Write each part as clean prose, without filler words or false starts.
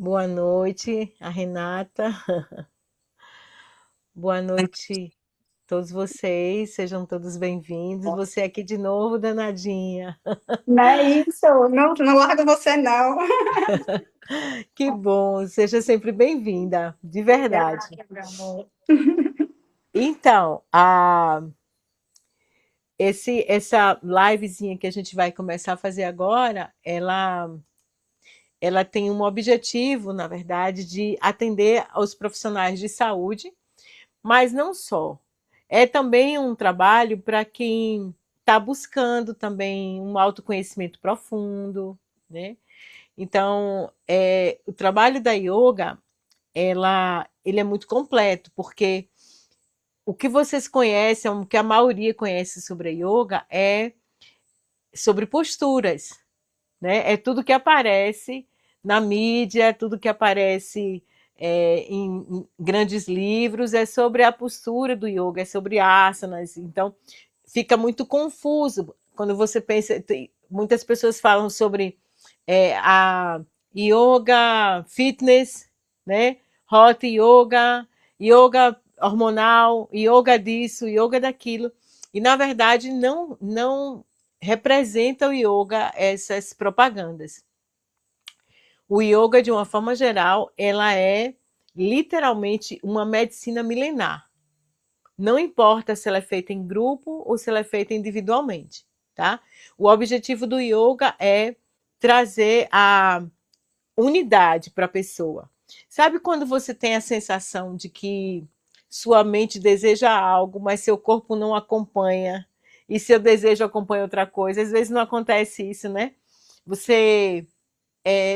Boa noite, a Renata. Boa noite, todos vocês. Sejam todos bem-vindos. Você aqui de novo, danadinha. Não é isso, não largo você não. Que bom, seja sempre bem-vinda, de verdade. Obrigada, meu amor. Então, essa livezinha que a gente vai começar a fazer agora, ela tem um objetivo, na verdade, de atender aos profissionais de saúde. Mas não só. É também um trabalho para quem está buscando também um autoconhecimento profundo, né? Então, o trabalho da yoga, ele é muito completo, porque o que vocês conhecem, o que a maioria conhece sobre a yoga é sobre posturas, né? É tudo que aparece na mídia, é tudo que aparece em grandes livros, é sobre a postura do yoga, é sobre asanas. Então, fica muito confuso quando você pensa. Muitas pessoas falam sobre a yoga fitness, né? Hot yoga, yoga hormonal, yoga disso, yoga daquilo. E na verdade não representa o yoga essas propagandas. O yoga, de uma forma geral, ela é literalmente uma medicina milenar. Não importa se ela é feita em grupo ou se ela é feita individualmente, tá? O objetivo do yoga é trazer a unidade para a pessoa. Sabe quando você tem a sensação de que sua mente deseja algo, mas seu corpo não acompanha, e seu desejo acompanha outra coisa? Às vezes não acontece isso, né? Você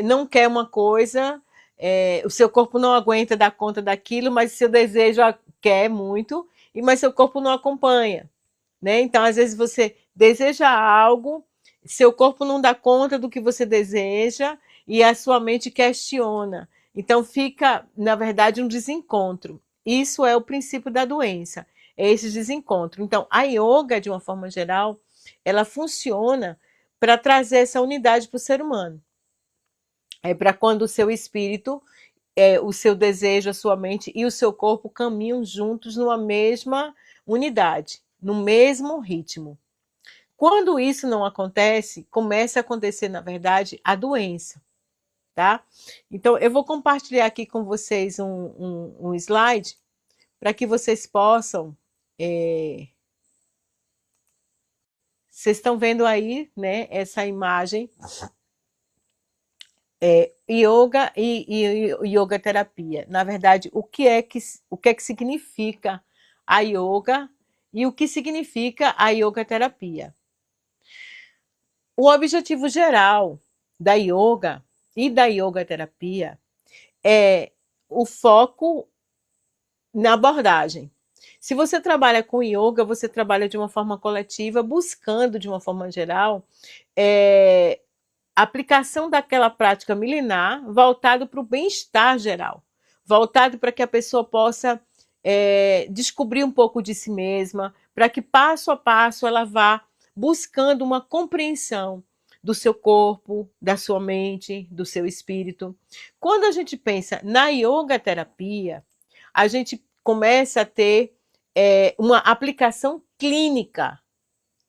não quer uma coisa, o seu corpo não aguenta dar conta daquilo, mas seu desejo quer muito, mas seu corpo não acompanha, né? Então, às vezes você deseja algo, seu corpo não dá conta do que você deseja e a sua mente questiona. Então, fica, na verdade, um desencontro. Isso é o princípio da doença, é esse desencontro. Então, a yoga, de uma forma geral, ela funciona para trazer essa unidade para o ser humano. É para quando o seu espírito, o seu desejo, a sua mente e o seu corpo caminham juntos numa mesma unidade, no mesmo ritmo. Quando isso não acontece, começa a acontecer, na verdade, a doença, tá? Então, eu vou compartilhar aqui com vocês um slide para que vocês possam. é, Vocês estão vendo aí, né, essa imagem yoga e yoga terapia. Na verdade, o que é que significa a yoga e o que significa a yoga terapia? O objetivo geral da yoga e da yoga terapia é o foco na abordagem. Se você trabalha com yoga, você trabalha de uma forma coletiva, buscando, de uma forma geral, é, aplicação daquela prática milenar voltado para o bem-estar geral, voltado para que a pessoa possa descobrir um pouco de si mesma, para que passo a passo ela vá buscando uma compreensão do seu corpo, da sua mente, do seu espírito. Quando a gente pensa na yoga terapia, a gente começa a ter uma aplicação clínica,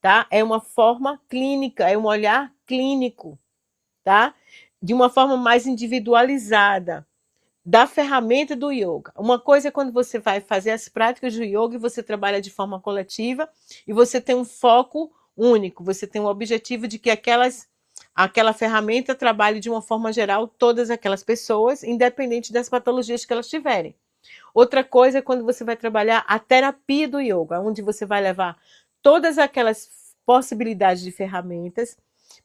tá? É uma forma clínica, é um olhar clínico, tá? De uma forma mais individualizada da ferramenta do yoga. Uma coisa é quando você vai fazer as práticas do yoga e você trabalha de forma coletiva e você tem um foco único, você tem um objetivo de que aquela ferramenta trabalhe de uma forma geral todas aquelas pessoas, independente das patologias que elas tiverem. Outra coisa é quando você vai trabalhar a terapia do yoga, onde você vai levar todas aquelas possibilidades de ferramentas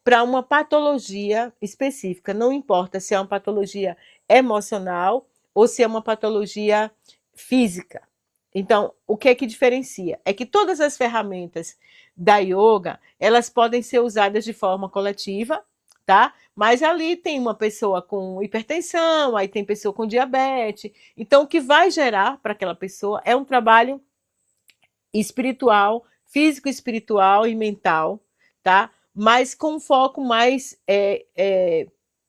para uma patologia específica. Não importa se é uma patologia emocional ou se é uma patologia física. Então, o que é que diferencia? É que todas as ferramentas da yoga, elas podem ser usadas de forma coletiva, tá? Mas ali tem uma pessoa com hipertensão, aí tem pessoa com diabetes. Então, o que vai gerar para aquela pessoa é um trabalho espiritual, físico, espiritual e mental, tá? Mas com um foco mais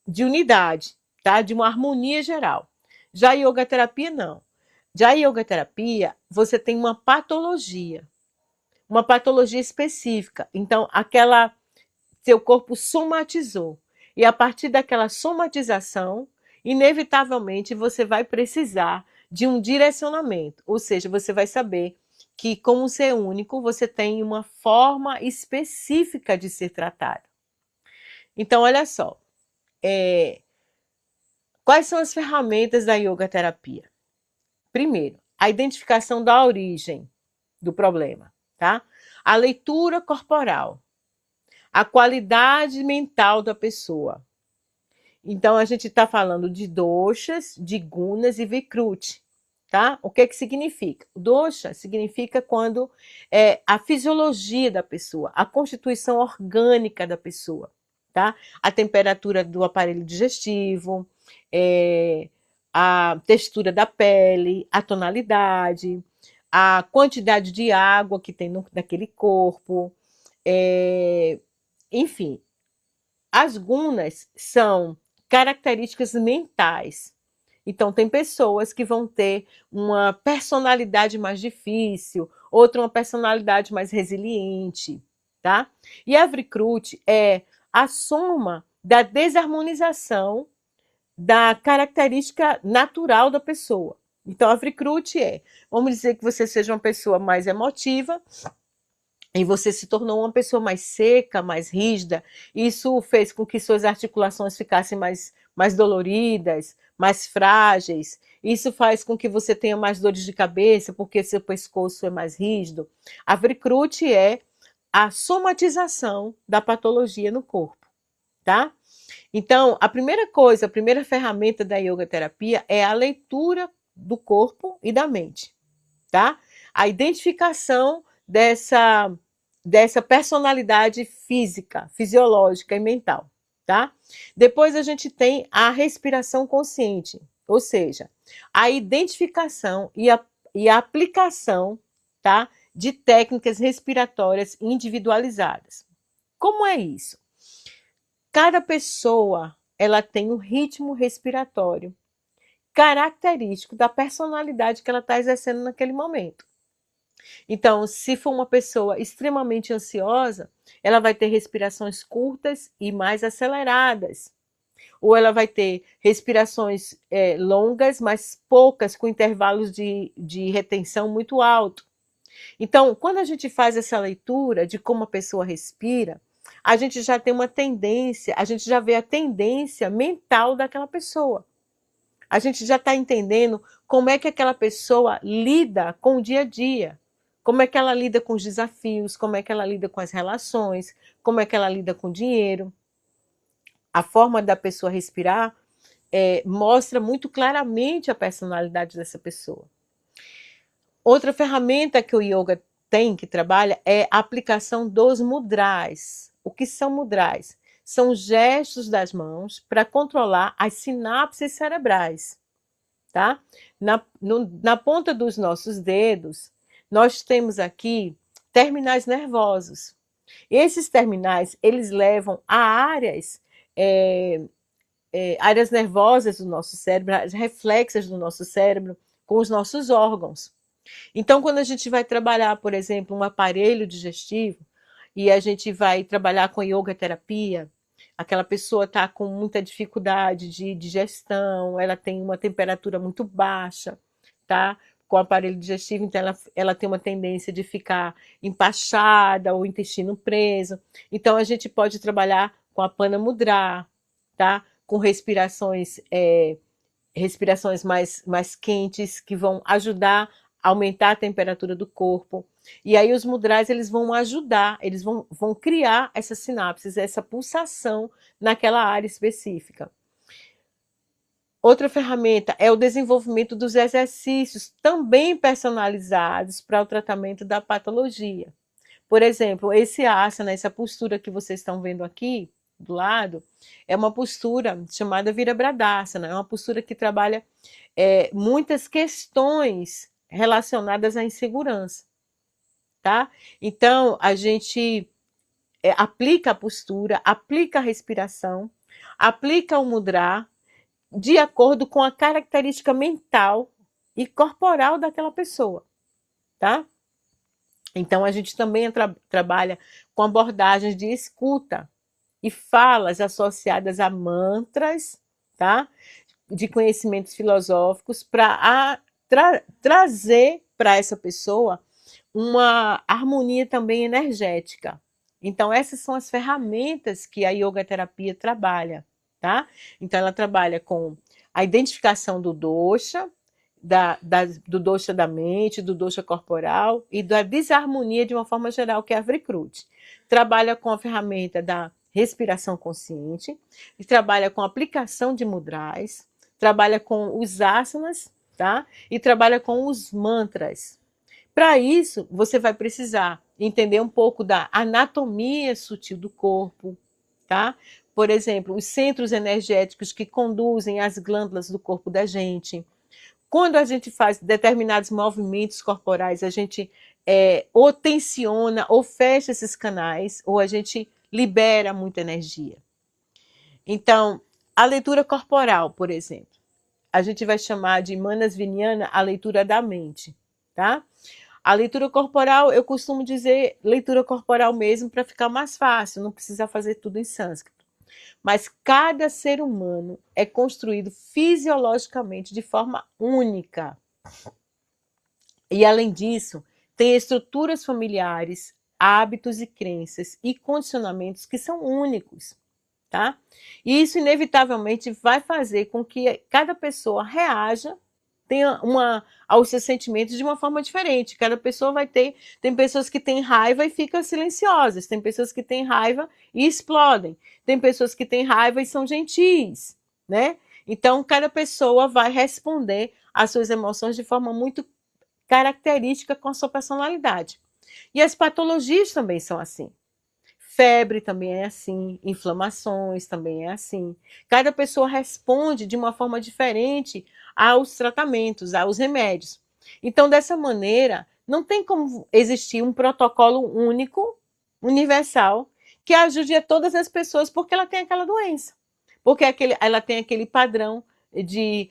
de unidade. tá? De uma harmonia geral. Já a yoga terapia, não. Já a yoga terapia, você tem uma patologia específica. Então, aquela seu corpo somatizou. E a partir daquela somatização, inevitavelmente você vai precisar de um direcionamento. Ou seja, você vai saber que, como ser único, você tem uma forma específica de ser tratado. Então, olha só. Quais são as ferramentas da yoga terapia? Primeiro, a identificação da origem do problema, tá? A leitura corporal, a qualidade mental da pessoa. Então, a gente está falando de doshas, de gunas e vikruti, tá? O que significa? Dosha significa quando é a fisiologia da pessoa, a constituição orgânica da pessoa, tá? A temperatura do aparelho digestivo, a textura da pele, a tonalidade, a quantidade de água que tem naquele corpo, enfim, as gunas são características mentais. Então, tem pessoas que vão ter uma personalidade mais difícil, outra uma personalidade mais resiliente, tá? E a Vrikruti é a soma da desarmonização da característica natural da pessoa. Então, a Vrikruti vamos dizer que você seja uma pessoa mais emotiva, e você se tornou uma pessoa mais seca, mais rígida. Isso fez com que suas articulações ficassem mais doloridas, mais frágeis. Isso faz com que você tenha mais dores de cabeça, porque seu pescoço é mais rígido. A Vrikruti é a somatização da patologia no corpo, tá? Então, a primeira coisa, a primeira ferramenta da yoga terapia é a leitura do corpo e da mente, tá? A identificação dessa personalidade física, fisiológica e mental, tá? Depois a gente tem a respiração consciente, ou seja, a identificação e a aplicação, tá? De técnicas respiratórias individualizadas. Como é isso? Cada pessoa, ela tem um ritmo respiratório característico da personalidade que ela está exercendo naquele momento. Então, se for uma pessoa extremamente ansiosa, ela vai ter respirações curtas e mais aceleradas. Ou ela vai ter respirações longas, mas poucas, com intervalos de retenção muito alto. Então, quando a gente faz essa leitura de como a pessoa respira, a gente já tem uma tendência, a gente já vê a tendência mental daquela pessoa. A gente já está entendendo como é que aquela pessoa lida com o dia a dia. Como é que ela lida com os desafios, como é que ela lida com as relações, como é que ela lida com o dinheiro. A forma da pessoa respirar mostra muito claramente a personalidade dessa pessoa. Outra ferramenta que o yoga tem, que trabalha, é a aplicação dos mudras. O que são mudras? São gestos das mãos para controlar as sinapses cerebrais. Tá? Na ponta dos nossos dedos, nós temos aqui terminais nervosos. Esses terminais, eles levam a áreas nervosas do nosso cérebro, áreas reflexas do nosso cérebro, com os nossos órgãos. Então, quando a gente vai trabalhar, por exemplo, um aparelho digestivo, e a gente vai trabalhar com yoga terapia, aquela pessoa está com muita dificuldade de digestão, ela tem uma temperatura muito baixa, tá? Com o aparelho digestivo, então ela tem uma tendência de ficar empachada, ou o intestino preso. Então, a gente pode trabalhar com a Pana Mudra, tá? Com respirações mais quentes, que vão ajudar a aumentar a temperatura do corpo. E aí os mudras, eles vão ajudar, eles vão criar essas sinapses, essa pulsação naquela área específica. Outra ferramenta é o desenvolvimento dos exercícios também personalizados para o tratamento da patologia. Por exemplo, esse asana, essa postura que vocês estão vendo aqui do lado, é uma postura chamada Virabhadasana, é uma postura que trabalha muitas questões relacionadas à insegurança, tá? Então, a gente aplica a postura, aplica a respiração, aplica o mudra, de acordo com a característica mental e corporal daquela pessoa, tá? Então, a gente também trabalha com abordagens de escuta e falas associadas a mantras, tá? De conhecimentos filosóficos para trazer para essa pessoa uma harmonia também energética. Então, essas são as ferramentas que a yoga terapia trabalha, tá? Então, ela trabalha com a identificação do dosha, do dosha da mente, do dosha corporal e da desarmonia de uma forma geral, que é a Vrikrut. Trabalha com a ferramenta da respiração consciente, e trabalha com a aplicação de mudras, trabalha com os asanas, tá? E trabalha com os mantras. Para isso, você vai precisar entender um pouco da anatomia sutil do corpo, tá? Por exemplo, os centros energéticos que conduzem as glândulas do corpo da gente. Quando a gente faz determinados movimentos corporais, a gente ou tensiona ou fecha esses canais, ou a gente libera muita energia. Então, a leitura corporal, por exemplo, a gente vai chamar de Manasvinyana a leitura da mente, tá? A leitura corporal, eu costumo dizer leitura corporal mesmo para ficar mais fácil, não precisa fazer tudo em sânscrito. Mas cada ser humano é construído fisiologicamente de forma única. E, além disso, tem estruturas familiares, hábitos e crenças e condicionamentos que são únicos, tá? E isso, inevitavelmente, vai fazer com que cada pessoa reaja aos seus sentimentos de uma forma diferente. Cada pessoa vai ter. Tem pessoas que têm raiva e ficam silenciosas, tem pessoas que têm raiva e explodem, tem pessoas que têm raiva e são gentis, né? Então, cada pessoa vai responder às suas emoções de forma muito característica com a sua personalidade. E as patologias também são assim. Febre também é assim, inflamações também é assim. Cada pessoa responde de uma forma diferente aos tratamentos, aos remédios. Então, dessa maneira, não tem como existir um protocolo único, universal, que ajude a todas as pessoas porque ela tem aquela doença. Porque ela tem aquele padrão de,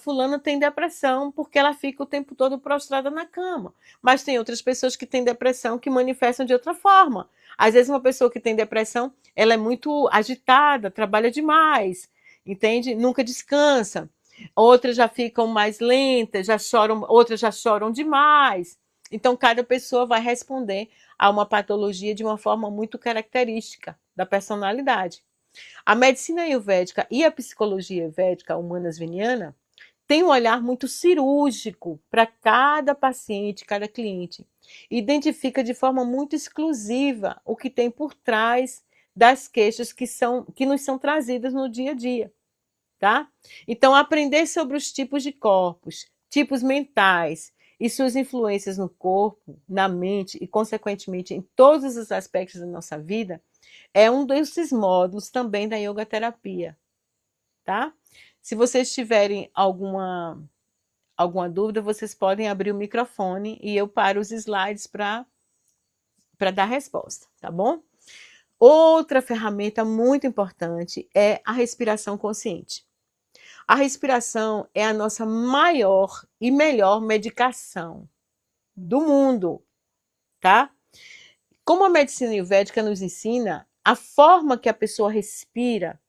fulana tem depressão porque ela fica o tempo todo prostrada na cama. Mas tem outras pessoas que têm depressão que manifestam de outra forma. Às vezes uma pessoa que tem depressão, ela é muito agitada, trabalha demais, entende? Nunca descansa. Outras já ficam mais lentas, outras já choram demais. Então, cada pessoa vai responder a uma patologia de uma forma muito característica da personalidade. A medicina ayurvédica e a psicologia ayurvédica humanas-viniana tem um olhar muito cirúrgico para cada paciente, cada cliente. Identifica de forma muito exclusiva o que tem por trás das queixas que nos são trazidas no dia a dia, tá? Então, aprender sobre os tipos de corpos, tipos mentais e suas influências no corpo, na mente e, consequentemente, em todos os aspectos da nossa vida, é um desses módulos também da yoga terapia, tá? Se vocês tiverem alguma dúvida, vocês podem abrir o microfone e eu paro os slides para dar resposta, tá bom? Outra ferramenta muito importante é a respiração consciente. A respiração é a nossa maior e melhor medicação do mundo, tá? Como a medicina ayurvédica nos ensina, a forma que a pessoa respira,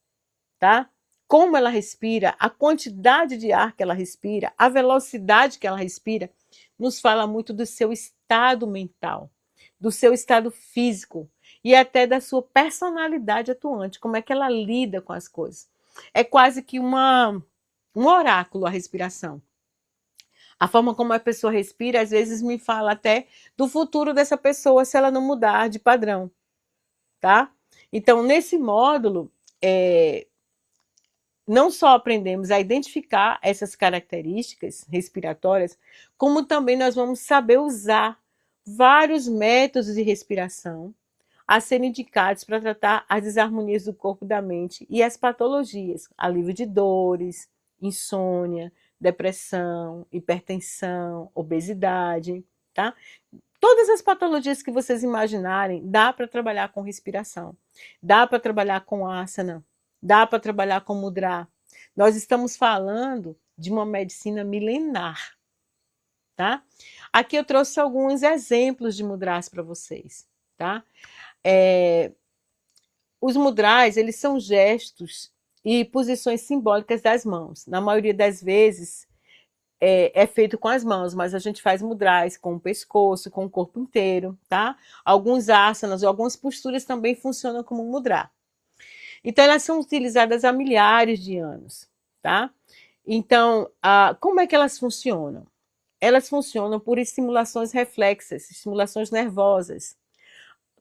tá? Como ela respira, a quantidade de ar que ela respira, a velocidade que ela respira, nos fala muito do seu estado mental, do seu estado físico e até da sua personalidade atuante, como é que ela lida com as coisas. É quase que um oráculo a respiração. A forma como a pessoa respira, às vezes me fala até do futuro dessa pessoa se ela não mudar de padrão, tá? Então, nesse módulo, não só aprendemos a identificar essas características respiratórias, como também nós vamos saber usar vários métodos de respiração a serem indicados para tratar as desarmonias do corpo e da mente e as patologias, alívio de dores, insônia, depressão, hipertensão, obesidade, tá? Todas as patologias que vocês imaginarem, dá para trabalhar com respiração, dá para trabalhar com asana, dá para trabalhar com mudra, Nós estamos falando de uma medicina milenar, tá? Aqui eu trouxe alguns exemplos de mudras para vocês, tá? Os mudras, eles são gestos e posições simbólicas das mãos. Na maioria das vezes, é feito com as mãos, mas a gente faz mudras com o pescoço, com o corpo inteiro, tá? Alguns asanas ou algumas posturas também funcionam como mudra. Então, elas são utilizadas há milhares de anos, tá? Então, como é que elas funcionam? Elas funcionam por estimulações reflexas, estimulações nervosas.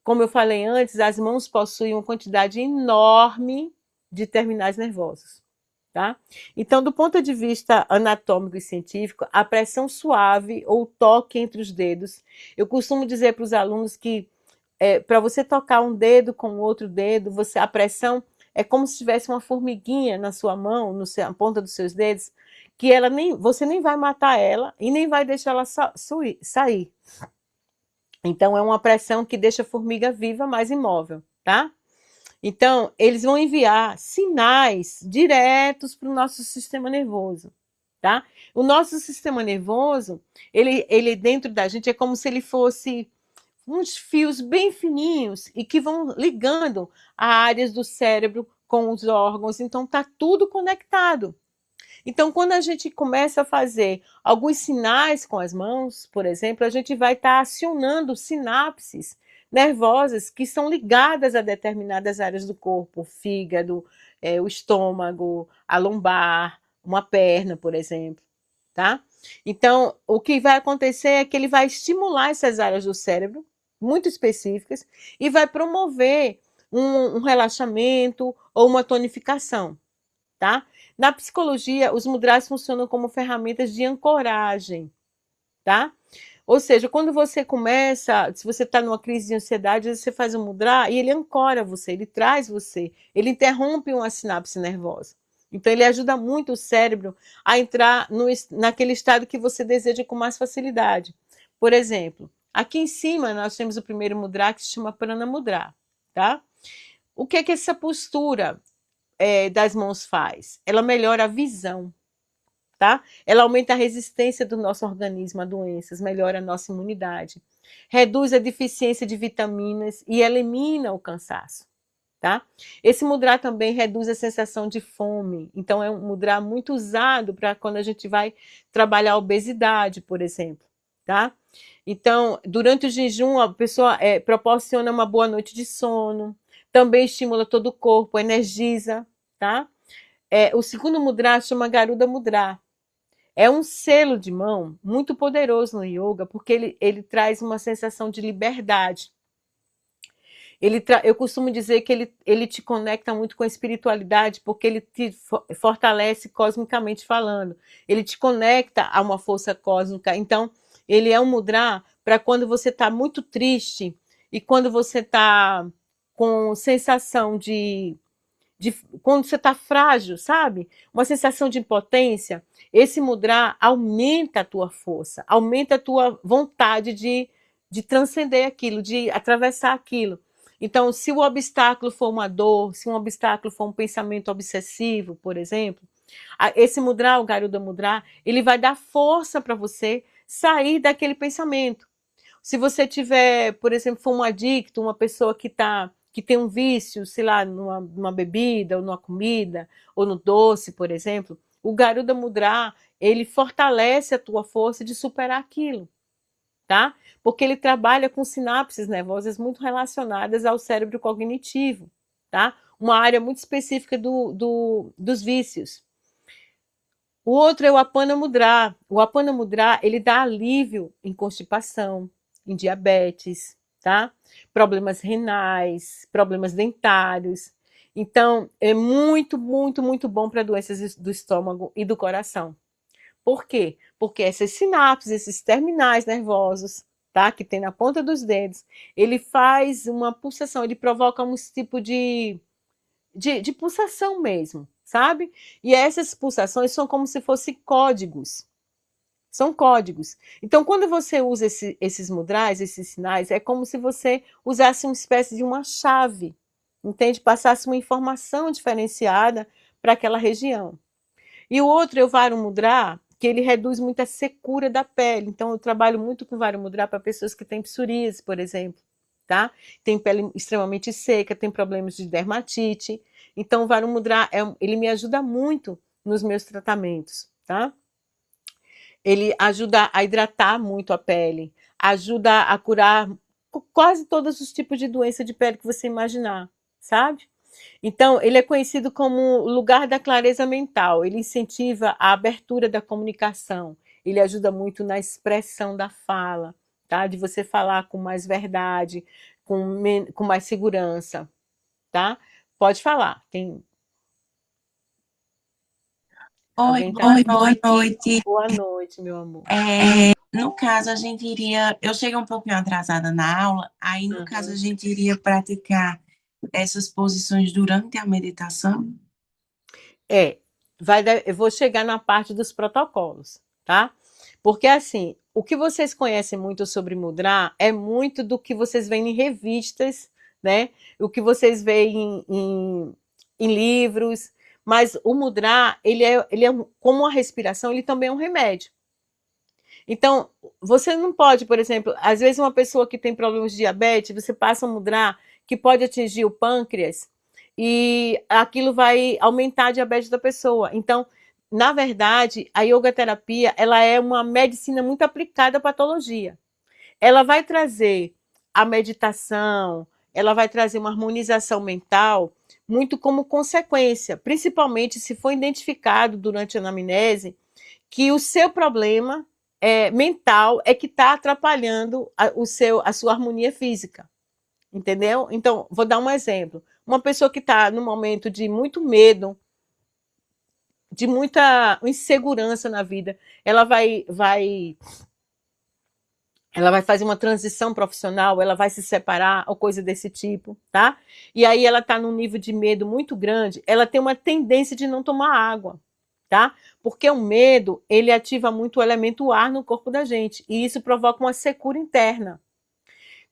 Como eu falei antes, as mãos possuem uma quantidade enorme de terminais nervosos. Tá? Então, do ponto de vista anatômico e científico, a pressão suave ou toque entre os dedos, eu costumo dizer para os alunos que para você tocar um dedo com o outro dedo, a pressão é como se tivesse uma formiguinha na sua mão, na ponta dos seus dedos, que você nem vai matar ela e nem vai deixar ela sair. Então, é uma pressão que deixa a formiga viva, mas imóvel, tá? Então, eles vão enviar sinais diretos para o nosso sistema nervoso, tá? O nosso sistema nervoso, ele dentro da gente é como se ele fosse uns fios bem fininhos e que vão ligando a áreas do cérebro com os órgãos. Então, tá tudo conectado. Então, quando a gente começa a fazer alguns sinais com as mãos, por exemplo, a gente vai estar acionando sinapses nervosas que são ligadas a determinadas áreas do corpo, o fígado, o estômago, a lombar, uma perna, por exemplo, tá? Então, o que vai acontecer é que ele vai estimular essas áreas do cérebro, muito específicas, e vai promover um relaxamento ou uma tonificação, tá? Na psicologia, os mudras funcionam como ferramentas de ancoragem, tá? Ou seja, quando você começa, se você está numa crise de ansiedade, você faz um mudra e ele ancora você, ele traz você, ele interrompe uma sinapse nervosa. Então, ele ajuda muito o cérebro a entrar naquele estado que você deseja com mais facilidade. Por exemplo, aqui em cima nós temos o primeiro mudra que se chama Prana Mudra, tá? O que é que essa postura das mãos faz? Ela melhora a visão, tá? Ela aumenta a resistência do nosso organismo a doenças, melhora a nossa imunidade, reduz a deficiência de vitaminas e elimina o cansaço, tá? Esse mudra também reduz a sensação de fome, então é um mudra muito usado para quando a gente vai trabalhar a obesidade, por exemplo, tá? Então, durante o jejum, a pessoa proporciona uma boa noite de sono, também estimula todo o corpo, energiza, tá? O segundo mudra chama Garuda Mudra. É um selo de mão muito poderoso no yoga, porque ele traz uma sensação de liberdade. Eu costumo dizer que ele te conecta muito com a espiritualidade, porque ele te fortalece cosmicamente falando. Ele te conecta a uma força cósmica. Então, ele é um mudra para quando você está muito triste e quando você está com sensação quando você está frágil, sabe? Uma sensação de impotência. Esse mudra aumenta a tua força, aumenta a tua vontade de transcender aquilo, de atravessar aquilo. Então, se o obstáculo for uma dor, se um obstáculo for um pensamento obsessivo, por exemplo, esse mudra, o Garuda Mudra, ele vai dar força para você sair daquele pensamento. Se você tiver, por exemplo, for um adicto, uma pessoa que tem um vício, sei lá, numa bebida, ou numa comida, ou no doce, por exemplo, o Garuda Mudra, ele fortalece a tua força de superar aquilo, tá? Porque ele trabalha com sinapses nervosas muito relacionadas ao cérebro cognitivo, tá? Uma área muito específica dos vícios. O outro é o Apana Mudra. O Apana Mudra, ele dá alívio em constipação, em diabetes, tá? Problemas renais, problemas dentários. Então, é muito, muito, muito bom para doenças do estômago e do coração. Por quê? Porque essas sinapses, esses terminais nervosos, tá? Que tem na ponta dos dedos, ele faz uma pulsação, ele provoca um tipo de pulsação mesmo, sabe? E essas pulsações são como se fossem códigos. São códigos. Então, quando você usa esses mudras, esses sinais, é como se você usasse uma espécie de uma chave, entende? Passasse uma informação diferenciada para aquela região, E o outro é o Vara Mudra, que ele reduz muito a secura da pele. Então, eu trabalho muito com Vara Mudra para pessoas que têm psoríase, por exemplo, tá? Tem pele extremamente seca, tem problemas de dermatite. Então, o Vara Mudra, ele me ajuda muito nos meus tratamentos, tá? Ele ajuda a hidratar muito a pele, ajuda a curar quase todos os tipos de doença de pele que você imaginar, sabe? Então, ele é conhecido como lugar da clareza mental. Ele incentiva a abertura da comunicação. Ele ajuda muito na expressão da fala, tá? De você falar com mais verdade, com mais segurança, tá? Pode falar. Tem Oi, alguém tá? boa noite. Boa noite, meu amor. No caso, a gente iria. Eu cheguei um pouquinho atrasada na aula, aí no caso a Uhum. gente iria praticar essas posições durante a meditação. É, eu vou chegar na parte dos protocolos, tá? Porque assim, o que vocês conhecem muito sobre mudra é muito do que vocês veem em revistas, né? O que vocês veem em livros, mas o mudra, como a respiração, ele também é um remédio. Então, você não pode, por exemplo, às vezes uma pessoa que tem problemas de diabetes, você passa um mudra que pode atingir o pâncreas e aquilo vai aumentar a diabetes da pessoa. Então, na verdade, a yoga terapia, ela é uma medicina muito aplicada à patologia. Ela vai trazer a meditação, ela vai trazer uma harmonização mental muito como consequência, principalmente se for identificado durante a anamnese que o seu problema mental é que está atrapalhando a sua harmonia física. Entendeu? Então, vou dar um exemplo. Uma pessoa que está num momento de muito medo, de muita insegurança na vida, ela vai fazer uma transição profissional, ela vai se separar ou coisa desse tipo, tá? E aí ela está num nível de medo muito grande, ela tem uma tendência de não tomar água, tá? Porque o medo, ele ativa muito o elemento ar no corpo da gente, e isso provoca uma secura interna.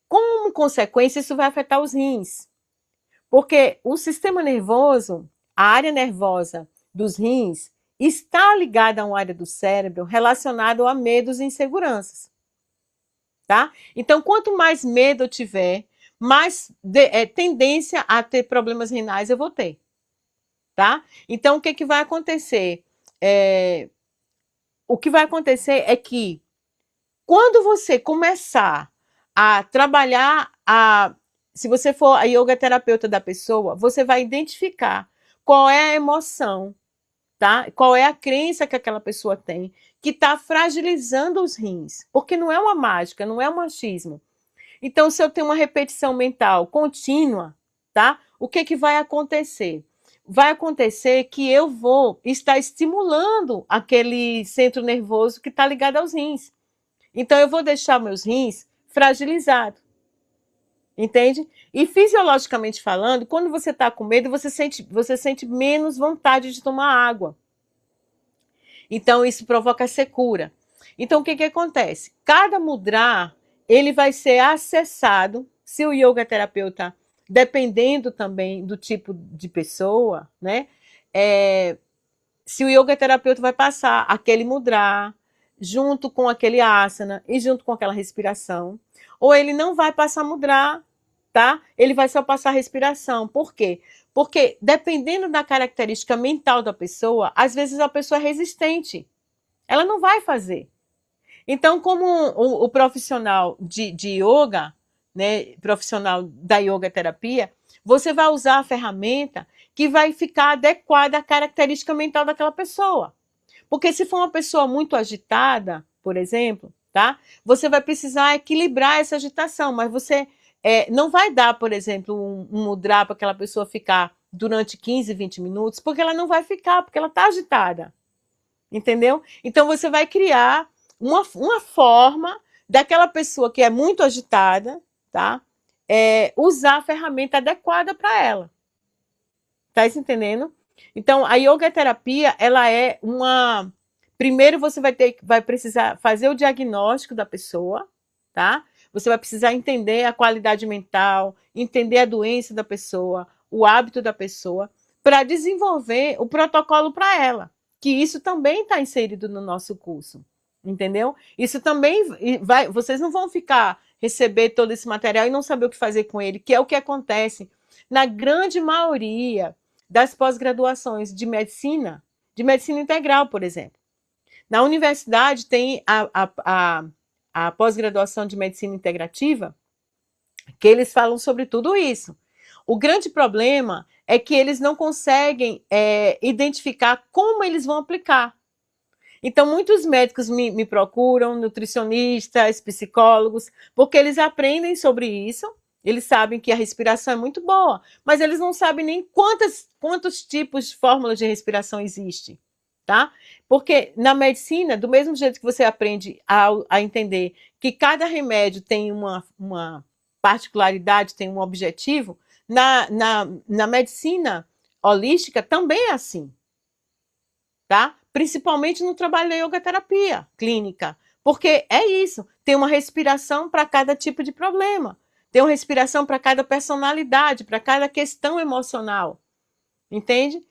Como consequência, isso vai afetar os rins, porque o sistema nervoso, a área nervosa dos rins, está ligada a uma área do cérebro relacionada a medos e inseguranças. Tá? Então, quanto mais medo eu tiver, mais tendência a ter problemas renais eu vou ter. Tá? Então, o que, que vai acontecer? O que vai acontecer é que quando você começar a trabalhar se você for a yoga terapeuta da pessoa, você vai identificar qual é a emoção, tá? Qual é a crença que aquela pessoa tem que está fragilizando os rins, porque não é uma mágica, não é um machismo. Então, se eu tenho uma repetição mental contínua, tá? O que que vai acontecer? Vai acontecer que eu vou estar estimulando aquele centro nervoso que está ligado aos rins. Então, eu vou deixar meus rins fragilizados. Entende? E fisiologicamente falando, quando você está com medo, você sente menos vontade de tomar água. Então, isso provoca secura. Então, o que, que acontece? Cada mudra, ele vai ser acessado, se o yoga terapeuta, dependendo também do tipo de pessoa, né? Se o yoga terapeuta vai passar aquele mudra junto com aquele asana e junto com aquela respiração, ou ele não vai passar mudra, tá? Ele vai só passar respiração. Por quê? Porque dependendo da característica mental da pessoa, às vezes a pessoa é resistente. Ela não vai fazer. Então, como o profissional de yoga, né, profissional da yoga terapia, você vai usar a ferramenta que vai ficar adequada à característica mental daquela pessoa. Porque se for uma pessoa muito agitada, por exemplo, tá? Você vai precisar equilibrar essa agitação, mas você não vai dar, por exemplo, um mudra para aquela pessoa ficar durante 15, 20 minutos, porque ela não vai ficar, porque ela está agitada. Entendeu? Então você vai criar uma forma daquela pessoa que é muito agitada, tá? Usar a ferramenta adequada para ela. Tá entendendo? Então, a yoga terapia, ela é uma. Primeiro você vai precisar fazer o diagnóstico da pessoa, tá? Você vai precisar entender a qualidade mental, entender a doença da pessoa, o hábito da pessoa, para desenvolver o protocolo para ela. que isso também está inserido no nosso curso, entendeu? Isso também vai, vocês não vão ficar receber todo esse material e não saber o que fazer com ele, que é o que acontece na grande maioria das pós-graduações de medicina integral, por exemplo. Na universidade tem a pós-graduação de medicina integrativa, que eles falam sobre tudo isso. O grande problema é que eles não conseguem identificar como eles vão aplicar. Então, muitos médicos me procuram, nutricionistas, psicólogos, porque eles aprendem sobre isso, eles sabem que a respiração é muito boa, mas eles não sabem nem quantos tipos de fórmulas de respiração existem, tá? Porque na medicina, do mesmo jeito que você aprende a entender que cada remédio tem uma particularidade, tem um objetivo, na medicina holística também é assim, tá? Principalmente no trabalho da yoga terapia clínica, porque é isso, tem uma respiração para cada tipo de problema, tem uma respiração para cada personalidade, para cada questão emocional, entende?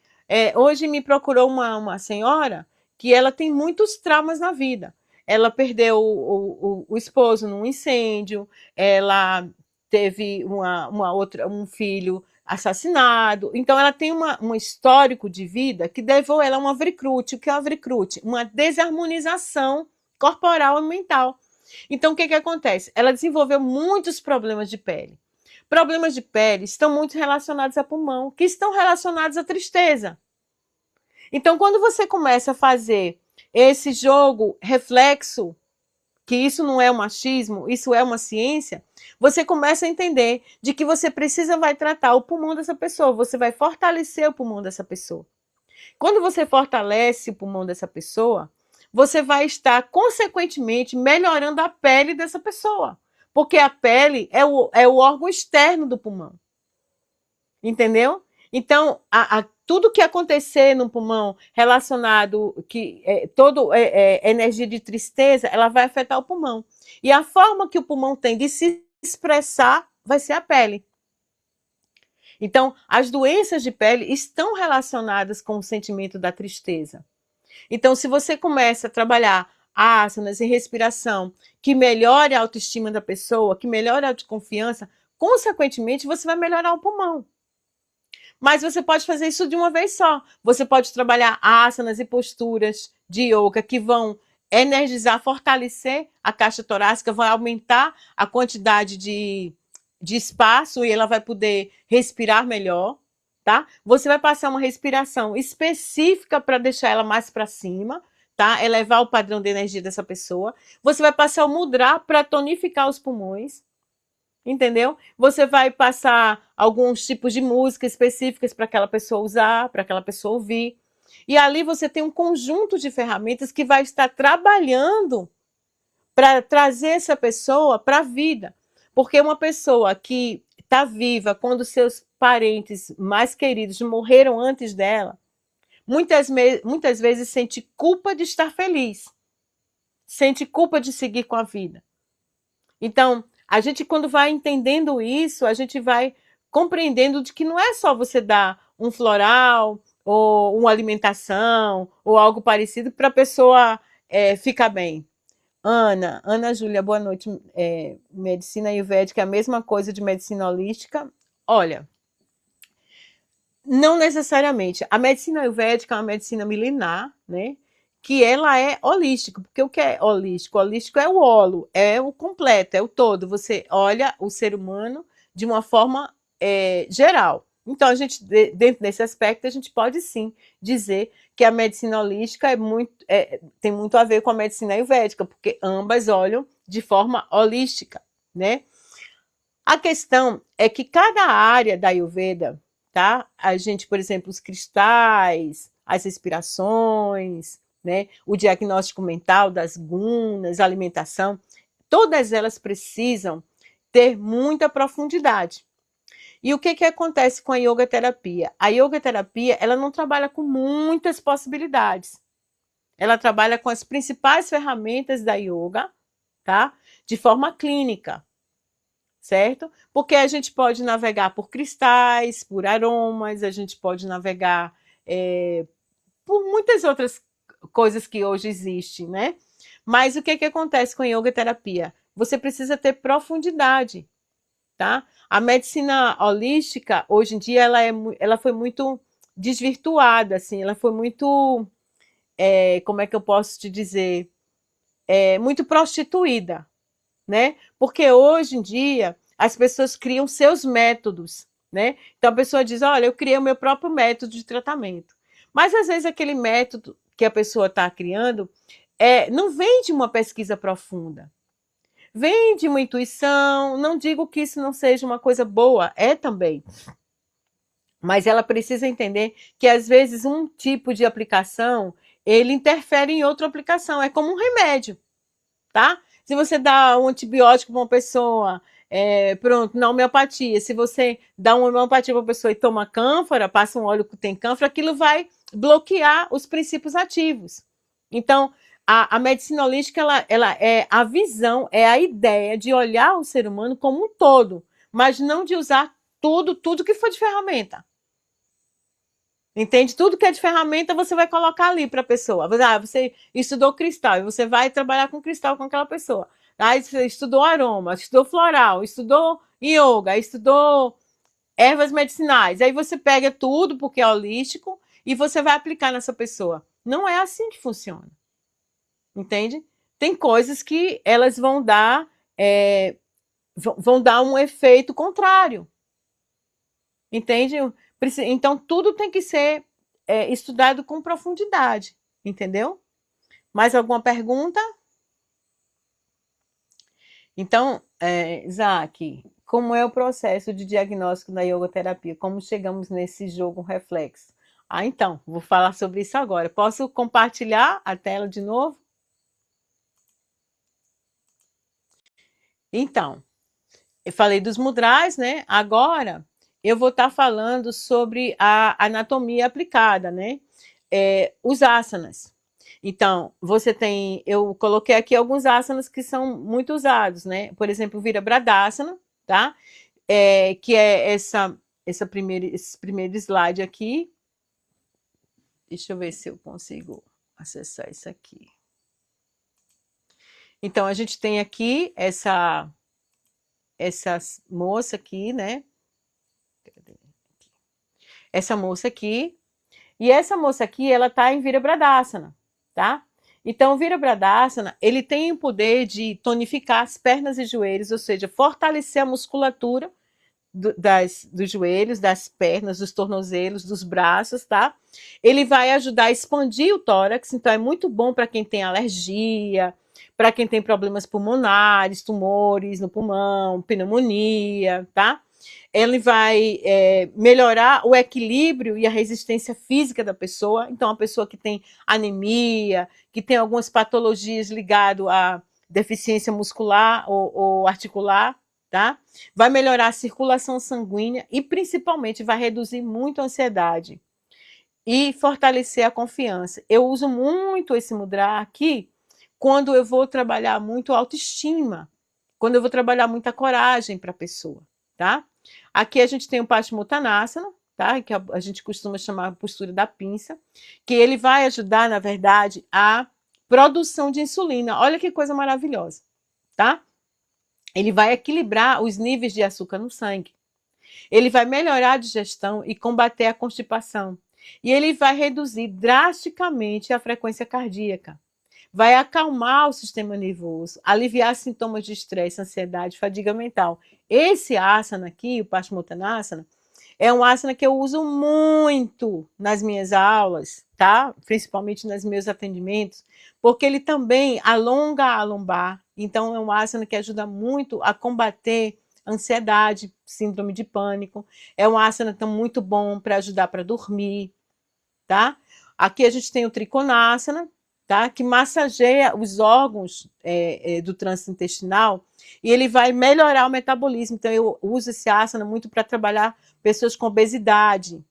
Hoje me procurou uma senhora que ela tem muitos traumas na vida. Ela perdeu o esposo num incêndio, ela teve um filho assassinado. Então, ela tem um histórico de vida que levou ela a uma vricrute. O que é uma vricrute? Uma desarmonização corporal e mental. Então, o que acontece? Ela desenvolveu muitos problemas de pele. Problemas de pele estão muito relacionados a pulmão, que estão relacionados à tristeza. Então, quando você começa a fazer esse jogo reflexo, que isso não é um machismo, isso é uma ciência, você começa a entender de que você vai tratar o pulmão dessa pessoa, você vai fortalecer o pulmão dessa pessoa. Quando você fortalece o pulmão dessa pessoa, você vai estar, consequentemente, melhorando a pele dessa pessoa. Porque a pele é o órgão externo do pulmão. Entendeu? Então, tudo que acontecer no pulmão relacionado, toda energia de tristeza, ela vai afetar o pulmão. E a forma que o pulmão tem de se expressar vai ser a pele. Então, as doenças de pele estão relacionadas com o sentimento da tristeza. Então, se você começa a trabalhar asanas e respiração que melhore a autoestima da pessoa, que melhore a autoconfiança, consequentemente, você vai melhorar o pulmão. Mas você pode fazer isso de uma vez só. Você pode trabalhar asanas e posturas de yoga que vão energizar, fortalecer a caixa torácica, vão aumentar a quantidade de espaço e ela vai poder respirar melhor, tá? Você vai passar uma respiração específica para deixar ela mais para cima, tá? Elevar o padrão de energia dessa pessoa. Você vai passar o mudra para tonificar os pulmões. Entendeu? Você vai passar alguns tipos de música específicas para aquela pessoa usar, para aquela pessoa ouvir. E ali você tem um conjunto de ferramentas que vai estar trabalhando para trazer essa pessoa para a vida. Porque uma pessoa que está viva quando seus parentes mais queridos morreram antes dela, muitas vezes sente culpa de estar feliz. Sente culpa de seguir com a vida. Então, a gente, quando vai entendendo isso, a gente vai compreendendo de que não é só você dar um floral, ou uma alimentação, ou algo parecido para a pessoa ficar bem. Ana Júlia, boa noite. Medicina ayurvédica é a mesma coisa de medicina holística? Olha, não necessariamente. A medicina ayurvédica é uma medicina milenar, né? Que ela é holística, porque o que é holístico? Holístico é o holo, é o completo, é o todo. Você olha o ser humano de uma forma geral. Então, a gente, dentro desse aspecto, a gente pode sim dizer que a medicina holística tem muito a ver com a medicina ayurvédica, porque ambas olham de forma holística, né? A questão é que cada área da Ayurveda, tá? A gente, por exemplo, os cristais, as respirações, né? O diagnóstico mental das gunas, a alimentação, todas elas precisam ter muita profundidade. E o que acontece com a yoga terapia? A yoga terapia, ela não trabalha com muitas possibilidades. Ela trabalha com as principais ferramentas da yoga, tá? De forma clínica, certo? Porque a gente pode navegar por cristais, por aromas, a gente pode navegar por muitas outras coisas que hoje existem, né? Mas o que acontece com a yoga terapia? Você precisa ter profundidade, tá? A medicina holística, hoje em dia, ela foi muito desvirtuada, assim, ela foi muito, como é que eu posso te dizer? Muito prostituída, né? Porque hoje em dia as pessoas criam seus métodos, né? Então a pessoa diz, olha, eu criei o meu próprio método de tratamento. Mas às vezes aquele método que a pessoa está criando não vem de uma pesquisa profunda. Vem de uma intuição, não digo que isso não seja uma coisa boa, é também. Mas ela precisa entender que às vezes um tipo de aplicação, ele interfere em outra aplicação, é como um remédio, tá? Se você dá um antibiótico para uma pessoa, pronto, na homeopatia, se você dá uma homeopatia para uma pessoa e toma cânfora, passa um óleo que tem cânfora, aquilo vai bloquear os princípios ativos. Então, a medicina holística, ela é a visão, é a ideia de olhar o ser humano como um todo, mas não de usar tudo que for de ferramenta. Entende? Tudo que é de ferramenta você vai colocar ali para a pessoa. Você estudou cristal e você vai trabalhar com cristal com aquela pessoa. Aí você estudou aroma, estudou floral, estudou yoga, estudou ervas medicinais. Aí você pega tudo, porque é holístico, e você vai aplicar nessa pessoa. Não é assim que funciona. Entende? Tem coisas que elas vão dar um efeito contrário. Entende? Então, tudo tem que ser estudado com profundidade, entendeu? Mais alguma pergunta? Então, Isaac, como é o processo de diagnóstico da yogoterapia? Como chegamos nesse jogo reflexo? Então, vou falar sobre isso agora. Posso compartilhar a tela de novo? Então, eu falei dos mudras, né? Agora eu vou estar falando sobre a anatomia aplicada, né? Os asanas. Então, eu coloquei aqui alguns asanas que são muito usados, né? Por exemplo, o Virabhadasana, tá? Que é esse primeiro slide aqui. Deixa eu ver se eu consigo acessar isso aqui. Então, a gente tem aqui essa moça aqui, né? Essa moça aqui. E essa moça aqui, ela tá em Virabhadasana, tá? Então, o Virabhadasana, ele tem o poder de tonificar as pernas e joelhos, ou seja, fortalecer a musculatura dos joelhos, das pernas, dos tornozelos, dos braços, tá? Ele vai ajudar a expandir o tórax, então é muito bom para quem tem alergia, para quem tem problemas pulmonares, tumores no pulmão, pneumonia, tá? Ele vai melhorar o equilíbrio e a resistência física da pessoa. Então, a pessoa que tem anemia, que tem algumas patologias ligadas à deficiência muscular ou articular, tá? Vai melhorar a circulação sanguínea e, principalmente, vai reduzir muito a ansiedade e fortalecer a confiança. Eu uso muito esse mudra aqui quando eu vou trabalhar muito autoestima, quando eu vou trabalhar muita coragem para a pessoa, tá? Aqui a gente tem o Paschimottanasana, tá? Que a gente costuma chamar a postura da pinça, que ele vai ajudar, na verdade, a produção de insulina. Olha que coisa maravilhosa, tá? Ele vai equilibrar os níveis de açúcar no sangue. Ele vai melhorar a digestão e combater a constipação. E ele vai reduzir drasticamente a frequência cardíaca. Vai acalmar o sistema nervoso, aliviar sintomas de estresse, ansiedade, fadiga mental. Esse asana aqui, o Paschimottanasana, é um asana que eu uso muito nas minhas aulas, tá? Principalmente nos meus atendimentos, porque ele também alonga a lombar. Então, é um asana que ajuda muito a combater ansiedade, síndrome de pânico. É um asana muito bom para ajudar para dormir, tá? Aqui a gente tem o Trikonasana, tá? Que massageia os órgãos do trânsito intestinal e ele vai melhorar o metabolismo. Então, eu uso esse asana muito para trabalhar pessoas com obesidade,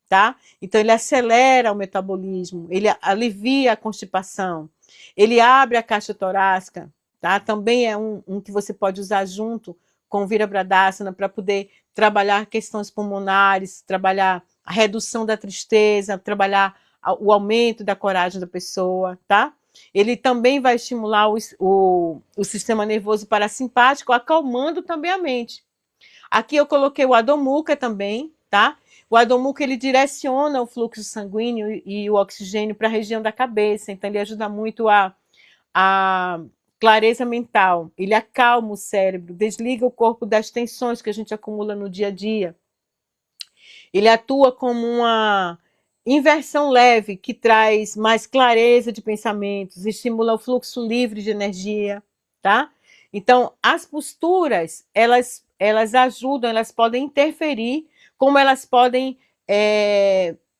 tá? Então, ele acelera o metabolismo, ele alivia a constipação, ele abre a caixa torácica, tá? Também é um que você pode usar junto com o Virabhadasana para poder trabalhar questões pulmonares, trabalhar a redução da tristeza, trabalhar o aumento da coragem da pessoa, tá? Ele também vai estimular o sistema nervoso parasimpático, acalmando também a mente. Aqui eu coloquei o Adho Mukha também, tá? O Adho Mukha, ele direciona o fluxo sanguíneo e o oxigênio para a região da cabeça, então ele ajuda muito a clareza mental, ele acalma o cérebro, desliga o corpo das tensões que a gente acumula no dia a dia. Ele atua como uma inversão leve que traz mais clareza de pensamentos, estimula o fluxo livre de energia, tá? Então, as posturas, elas ajudam, elas podem interferir, como elas podem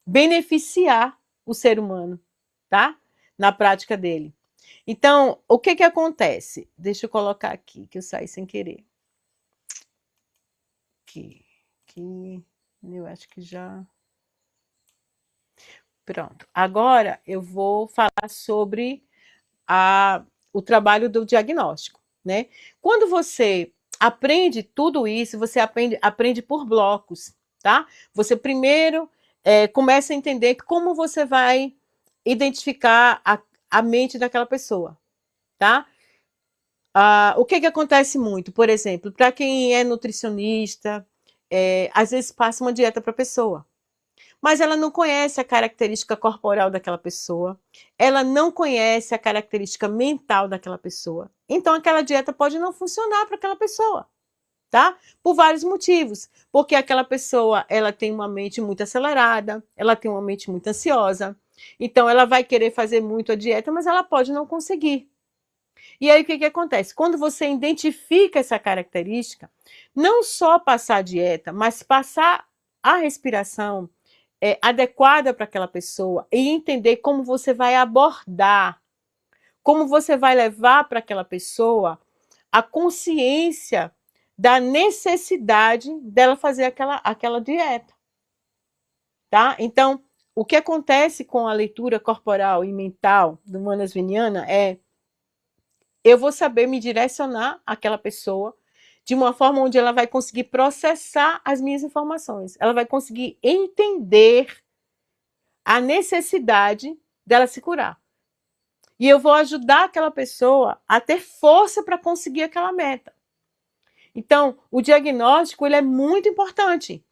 beneficiar o ser humano, tá? Na prática dele. Então, o que acontece? Deixa eu colocar aqui, que eu saí sem querer. Aqui, eu acho que já... Pronto. Agora eu vou falar sobre o trabalho do diagnóstico, né? Quando você aprende tudo isso, você aprende por blocos, tá? Você primeiro começa a entender como você vai identificar a mente daquela pessoa, tá? O que acontece muito? Por exemplo, para quem é nutricionista, às vezes passa uma dieta para a pessoa, mas ela não conhece a característica corporal daquela pessoa, ela não conhece a característica mental daquela pessoa. Então, aquela dieta pode não funcionar para aquela pessoa, tá? Por vários motivos. Porque aquela pessoa, ela tem uma mente muito acelerada, ela tem uma mente muito ansiosa, então ela vai querer fazer muito a dieta, mas ela pode não conseguir. E aí, o que acontece? Quando você identifica essa característica, não só passar a dieta, mas passar a respiração adequada para aquela pessoa e entender como você vai abordar, como você vai levar para aquela pessoa a consciência da necessidade dela fazer aquela dieta, tá? Então, o que acontece com a leitura corporal e mental do Manas Vinyana eu vou saber me direcionar àquela pessoa de uma forma onde ela vai conseguir processar as minhas informações. Ela vai conseguir entender a necessidade dela se curar. E eu vou ajudar aquela pessoa a ter força para conseguir aquela meta. Então, o diagnóstico ele é muito importante.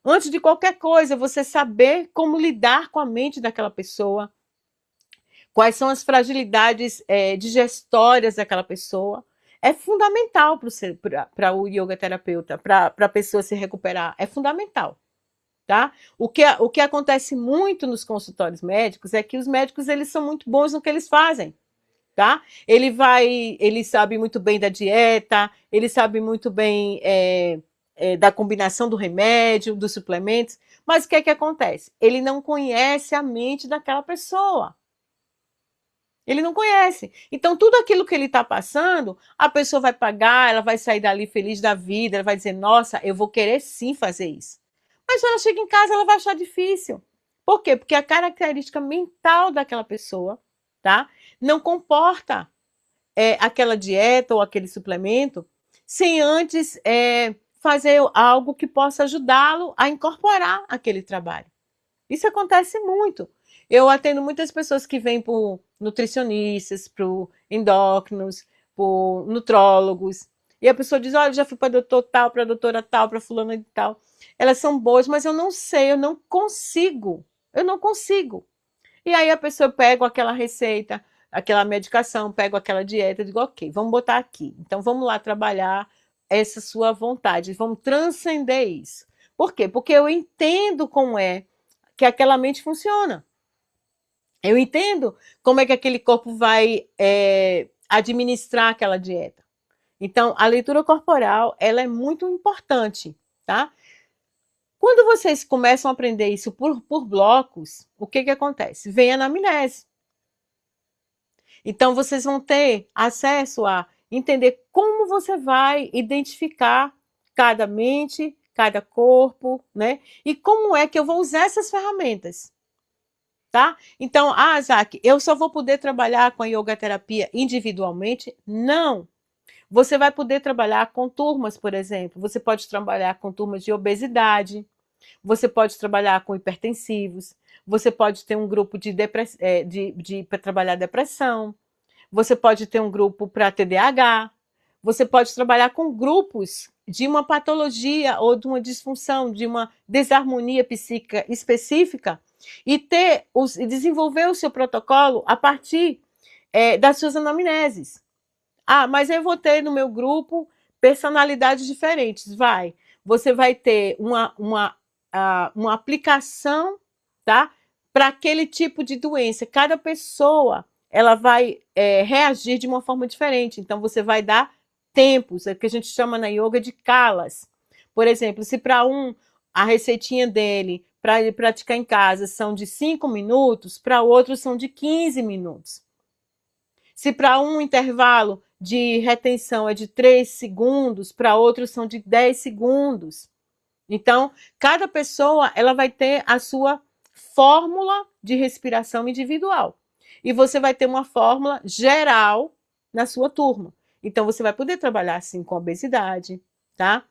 Antes de qualquer coisa, você saber como lidar com a mente daquela pessoa, quais são as fragilidades digestórias daquela pessoa, é fundamental para o yoga terapeuta, para a pessoa se recuperar, é fundamental. Tá? O que acontece muito nos consultórios médicos é que os médicos eles são muito bons no que eles fazem. Tá? Ele sabe muito bem da dieta, ele sabe muito bem da combinação do remédio, dos suplementos, mas o que acontece? Ele não conhece a mente daquela pessoa. Ele não conhece. Então, tudo aquilo que ele está passando, a pessoa vai pagar, ela vai sair dali feliz da vida, ela vai dizer, nossa, eu vou querer sim fazer isso. Mas quando ela chega em casa, ela vai achar difícil. Por quê? Porque a característica mental daquela pessoa, tá? Não comporta aquela dieta ou aquele suplemento sem antes fazer algo que possa ajudá-lo a incorporar aquele trabalho. Isso acontece muito. Eu atendo muitas pessoas que vêm por nutricionistas, por endócrinos, por nutrólogos, e a pessoa diz, olha, eu já fui para doutor tal, para doutora tal, para fulana de tal. Elas são boas, mas eu não sei, eu não consigo. E aí a pessoa pega aquela receita, aquela medicação, pega aquela dieta, digo, ok, vamos botar aqui. Então vamos lá trabalhar essa sua vontade, vamos transcender isso. Por quê? Porque eu entendo como é que aquela mente funciona. Eu entendo como é que aquele corpo vai administrar aquela dieta. Então, a leitura corporal, ela é muito importante, tá? Quando vocês começam a aprender isso por blocos, o que acontece? Vem a anamnese. Então, vocês vão ter acesso a entender como você vai identificar cada mente, cada corpo, né? E como é que eu vou usar essas ferramentas. Tá? Então, Zaki, eu só vou poder trabalhar com a yoga terapia individualmente? Não. Você vai poder trabalhar com turmas, por exemplo. Você pode trabalhar com turmas de obesidade, você pode trabalhar com hipertensivos, Você pode ter um grupo para trabalhar depressão. Você pode ter um grupo para TDAH. Você pode trabalhar com grupos de uma patologia ou de uma disfunção, de uma desarmonia psíquica específica e desenvolver o seu protocolo a partir das suas anamneses. Ah, mas eu vou ter no meu grupo personalidades diferentes. Você vai ter uma aplicação, tá? Para aquele tipo de doença. Cada pessoa ela vai reagir de uma forma diferente. Então, você vai dar tempos, é o que a gente chama na yoga de kalas. Por exemplo, se para a receitinha dele, para ele praticar em casa, são de 5 minutos, para outro são de 15 minutos. Se para um intervalo de retenção é de 3 segundos, para outros são de 10 segundos. Então, cada pessoa ela vai ter a sua fórmula de respiração individual. E você vai ter uma fórmula geral na sua turma. Então, você vai poder trabalhar assim com obesidade, tá?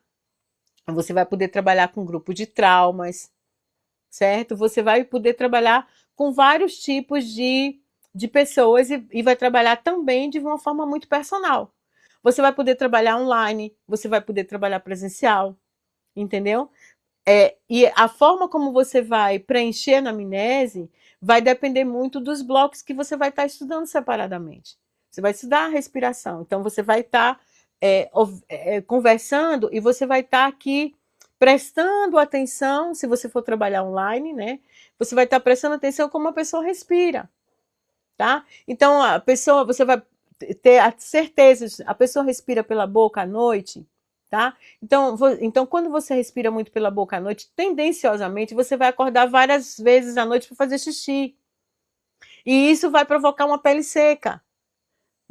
Você vai poder trabalhar com grupo de traumas, certo? Você vai poder trabalhar com vários tipos de pessoas e vai trabalhar também de uma forma muito personal. Você vai poder trabalhar online, você vai poder trabalhar presencial, entendeu? E a forma como você vai preencher a anamnese vai depender muito dos blocos que você vai estar estudando separadamente. Você vai estudar a respiração, então você vai estar conversando e você vai estar aqui prestando atenção, se você for trabalhar online, né? Você vai estar prestando atenção como a pessoa respira, tá? Então, a pessoa, você vai ter a certeza, a pessoa respira pela boca à noite, tá? Então, quando você respira muito pela boca à noite, tendenciosamente, você vai acordar várias vezes à noite para fazer xixi. E isso vai provocar uma pele seca.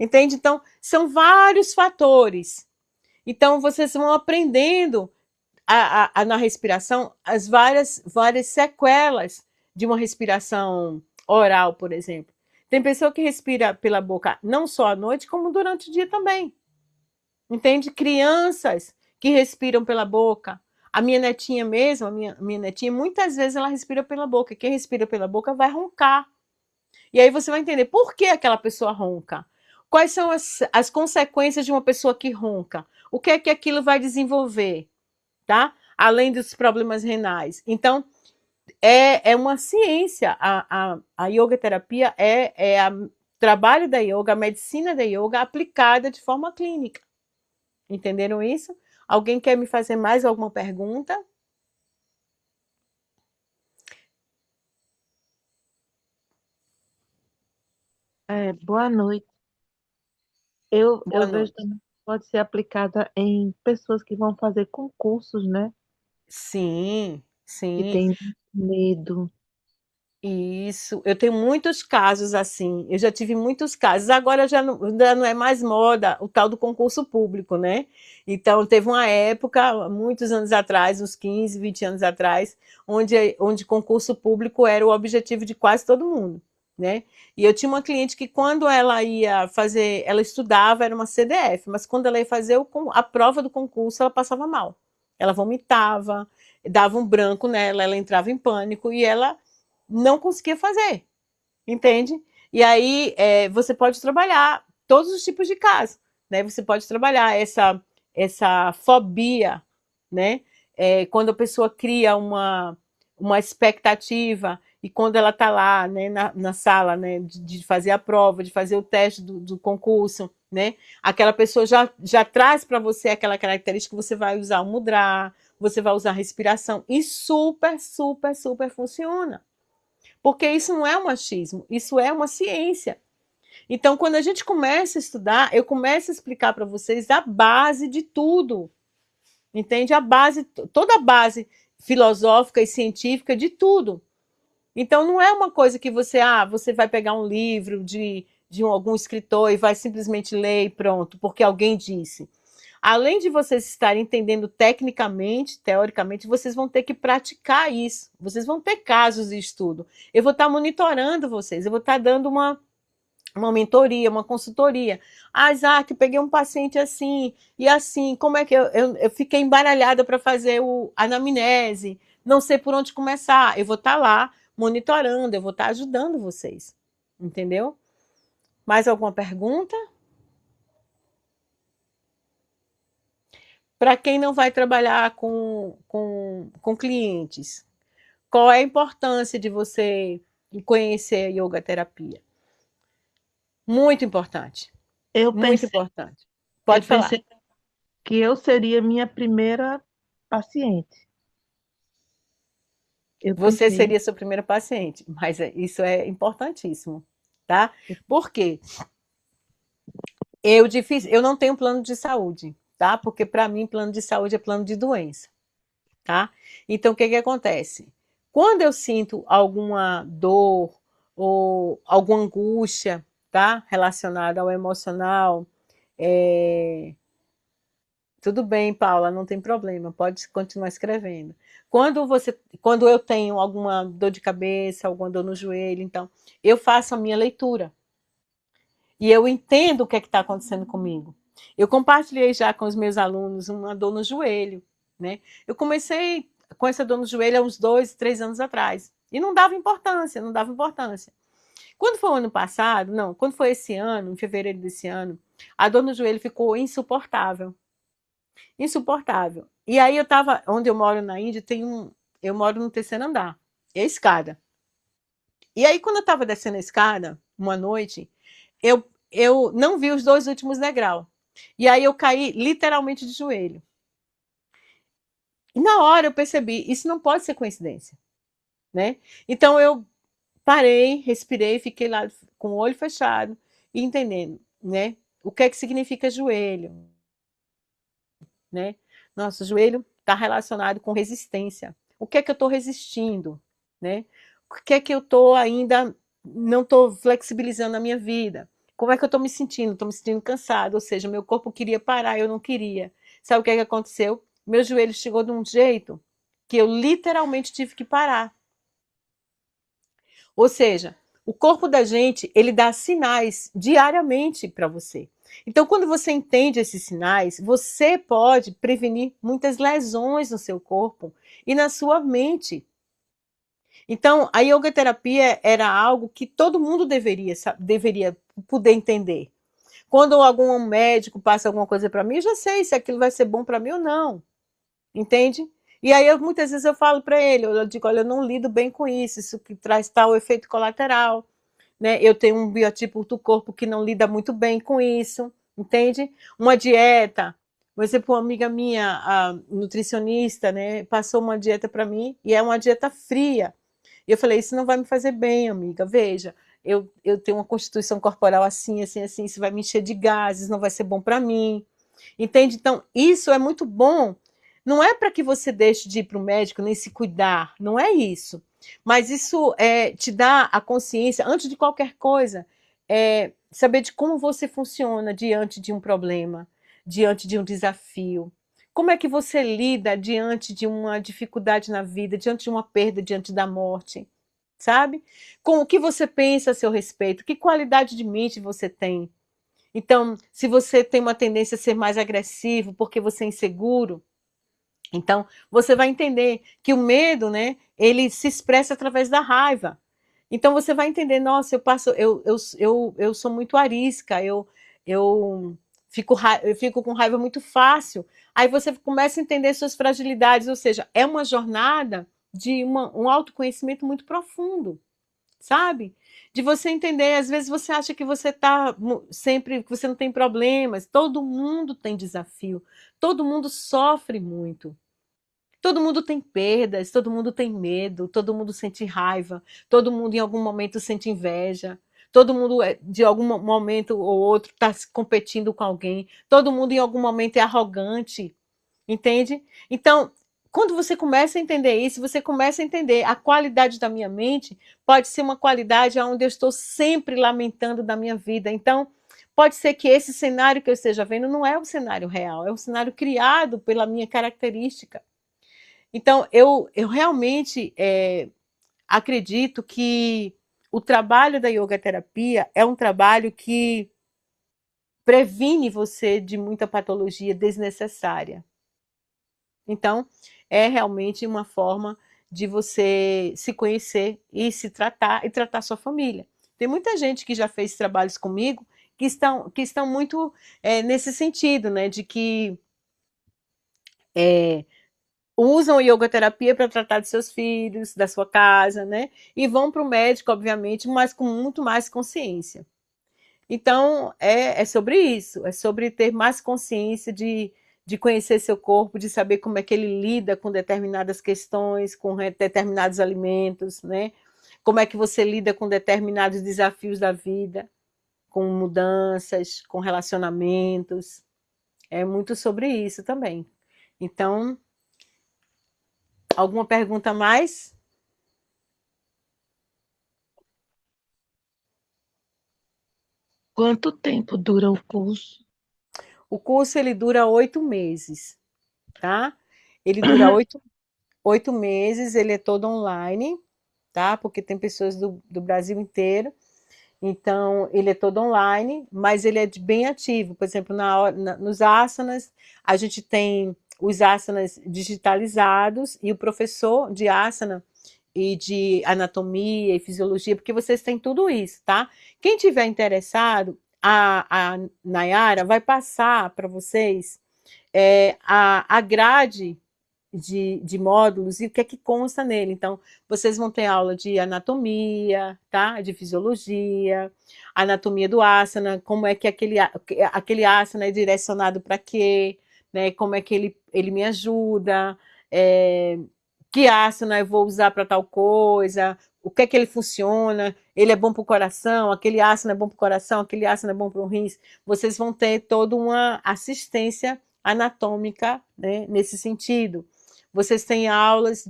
Entende? Então, são vários fatores. Então, vocês vão aprendendo na respiração as várias sequelas de uma respiração oral, por exemplo. Tem pessoa que respira pela boca não só à noite, como durante o dia também. Entende? Crianças que respiram pela boca. A minha netinha mesmo, a minha netinha, muitas vezes ela respira pela boca. Quem respira pela boca vai roncar. E aí você vai entender por que aquela pessoa ronca. Quais são as consequências de uma pessoa que ronca? O que é que aquilo vai desenvolver? Tá? Além dos problemas renais. Então, é uma ciência. A yoga terapia é o trabalho da yoga, a medicina da yoga aplicada de forma clínica. Entenderam isso? Alguém quer me fazer mais alguma pergunta? Boa noite. Eu Boa vejo noite. também que pode ser aplicada em pessoas que vão fazer concursos, né? Sim, Que sim. tem medo. Isso, eu tenho muitos casos assim, eu já tive muitos casos, agora já não é mais moda o tal do concurso público, né? Então, teve uma época, muitos anos atrás, uns 15, 20 anos atrás, onde concurso público era o objetivo de quase todo mundo, né? E eu tinha uma cliente que quando ela ia fazer, ela estudava, era uma CDF, mas quando ela ia fazer a prova do concurso, ela passava mal. Ela vomitava, dava um branco nela, ela entrava em pânico e ela não conseguia fazer, entende? E aí você pode trabalhar todos os tipos de casos, né? Você pode trabalhar essa fobia, né? Quando a pessoa cria uma expectativa e quando ela está lá, né, na sala, né, de fazer a prova, de fazer o teste do concurso, né? Aquela pessoa já traz para você aquela característica que você vai usar o mudra, você vai usar a respiração e super, super, super funciona. Porque isso não é um machismo, isso é uma ciência. Então, quando a gente começa a estudar, eu começo a explicar para vocês a base de tudo. Entende? Toda a base filosófica e científica de tudo. Então, não é uma coisa que você vai pegar um livro de algum escritor e vai simplesmente ler e pronto, porque alguém disse. Além de vocês estarem entendendo tecnicamente, teoricamente, vocês vão ter que praticar isso. Vocês vão ter casos de estudo. Eu vou estar monitorando vocês, eu vou estar dando uma mentoria, uma consultoria. Ah, Isaac, peguei um paciente assim, e assim, como é que eu fiquei embaralhada para fazer a anamnese, não sei por onde começar. Eu vou estar lá monitorando, eu vou estar ajudando vocês. Entendeu? Mais alguma pergunta? Para quem não vai trabalhar com clientes, qual é a importância de você conhecer a yoga terapia? Muito importante. Eu Muito pensei, importante. eu Pode falar. pensei que eu seria minha primeira paciente. Eu Você pensei, seria sua primeira paciente, mas isso é importantíssimo, tá? Por quê? Eu não tenho plano de saúde, tá? Porque para mim plano de saúde é plano de doença, tá? Então o que que acontece? Quando eu sinto alguma dor ou alguma angústia, tá? Relacionada ao emocional, é, tudo bem, Paula, não tem problema, pode continuar escrevendo. Quando eu tenho alguma dor de cabeça, alguma dor no joelho, então eu faço a minha leitura e eu entendo o que é que está acontecendo comigo. Eu compartilhei já com os meus alunos uma dor no joelho, né? Eu comecei com essa dor no joelho há uns 2, 3 anos atrás e não dava importância, não dava importância. Quando foi o ano passado, não, quando foi esse ano, em fevereiro desse ano, a dor no joelho ficou insuportável. Insuportável. E aí eu tava, onde eu moro na Índia, eu moro no terceiro andar, é a escada. E aí quando eu tava descendo a escada, uma noite, eu não vi os 2 últimos degraus. E aí eu caí literalmente de joelho. E na hora eu percebi, isso não pode ser coincidência, né? Então eu parei, respirei, fiquei lá com o olho fechado e entendendo, né? O que é que significa joelho, né? Nosso joelho está relacionado com resistência. O que é que eu estou resistindo, né? O que é que eu estou ainda não estou flexibilizando na minha vida? Como é que eu estou me sentindo? Estou me sentindo cansado, ou seja, meu corpo queria parar, eu não queria. Sabe o que é que aconteceu? Meu joelho chegou de um jeito que eu literalmente tive que parar. Ou seja, o corpo da gente, ele dá sinais diariamente para você. Então, quando você entende esses sinais, você pode prevenir muitas lesões no seu corpo e na sua mente. Então, a yoga terapia era algo que todo mundo deveria poder entender. Quando algum médico passa alguma coisa para mim, eu já sei se aquilo vai ser bom para mim ou não. Entende? E aí, muitas vezes eu falo para ele, eu digo, olha, eu não lido bem com isso que traz tal efeito colateral, né? Eu tenho um biotipo do corpo que não lida muito bem com isso, entende? Uma dieta, por exemplo, uma amiga minha, a nutricionista, né, passou uma dieta para mim e é uma dieta fria. E eu falei, isso não vai me fazer bem, amiga, veja, eu tenho uma constituição corporal assim, assim, assim, isso vai me encher de gases, não vai ser bom para mim, entende? Então, isso é muito bom. Não é para que você deixe de ir para o médico nem se cuidar, não é isso. Mas isso te dá a consciência, antes de qualquer coisa, saber de como você funciona diante de um problema, diante de um desafio. Como é que você lida diante de uma dificuldade na vida, diante de uma perda, diante da morte, sabe? Com o que você pensa a seu respeito, que qualidade de mente você tem. Então, se você tem uma tendência a ser mais agressivo porque você é inseguro, então, você vai entender que o medo, né, ele se expressa através da raiva. Então, você vai entender, nossa, eu sou muito arisca, eu, eu fico com raiva muito fácil. Aí você começa a entender suas fragilidades, ou seja, é uma jornada de um autoconhecimento muito profundo, sabe? De você entender, às vezes você acha que você está sempre, que você não tem problemas, todo mundo tem desafio, todo mundo sofre muito. Todo mundo tem perdas, todo mundo tem medo, todo mundo sente raiva, todo mundo em algum momento sente inveja, todo mundo de algum momento ou outro está competindo com alguém, todo mundo em algum momento é arrogante, entende? Então, quando você começa a entender isso, você começa a entender a qualidade da minha mente pode ser uma qualidade onde eu estou sempre lamentando da minha vida. Então, pode ser que esse cenário que eu esteja vendo não é o cenário real, é um cenário criado pela minha característica. Então, eu realmente acredito que o trabalho da yoga terapia é um trabalho que previne você de muita patologia desnecessária. Então, é realmente uma forma de você se conhecer e se tratar e tratar sua família. Tem muita gente que já fez trabalhos comigo que estão muito nesse sentido, né, de que é, usam a yoga-terapia para tratar de seus filhos, da sua casa, né, e vão para o médico, obviamente, mas com muito mais consciência. Então, é sobre isso, é sobre ter mais consciência de conhecer seu corpo, de saber como é que ele lida com determinadas questões, com determinados alimentos, né? Como é que você lida com determinados desafios da vida, com mudanças, com relacionamentos. É muito sobre isso também. Então, alguma pergunta a mais? Quanto tempo dura o curso? O curso ele dura 8 meses, tá? Ele dura oito meses, ele é todo online, tá? Porque tem pessoas do Brasil inteiro. Então, ele é todo online, mas ele é bem ativo. Por exemplo, nos asanas, a gente tem os asanas digitalizados e o professor de asana e de anatomia e fisiologia, porque vocês têm tudo isso, tá? Quem tiver interessado, a Nayara vai passar para vocês a grade de módulos e o que é que consta nele. Então, vocês vão ter aula de anatomia, tá? De fisiologia, anatomia do asana, como é que aquele asana é direcionado para quê, né? Como é que ele me ajuda, que asana eu vou usar para tal coisa, o que é que ele funciona, ele é bom para o coração, aquele asana é bom para o coração, aquele asana é bom para o rins. Vocês vão ter toda uma assistência anatômica, né, nesse sentido. Vocês têm aulas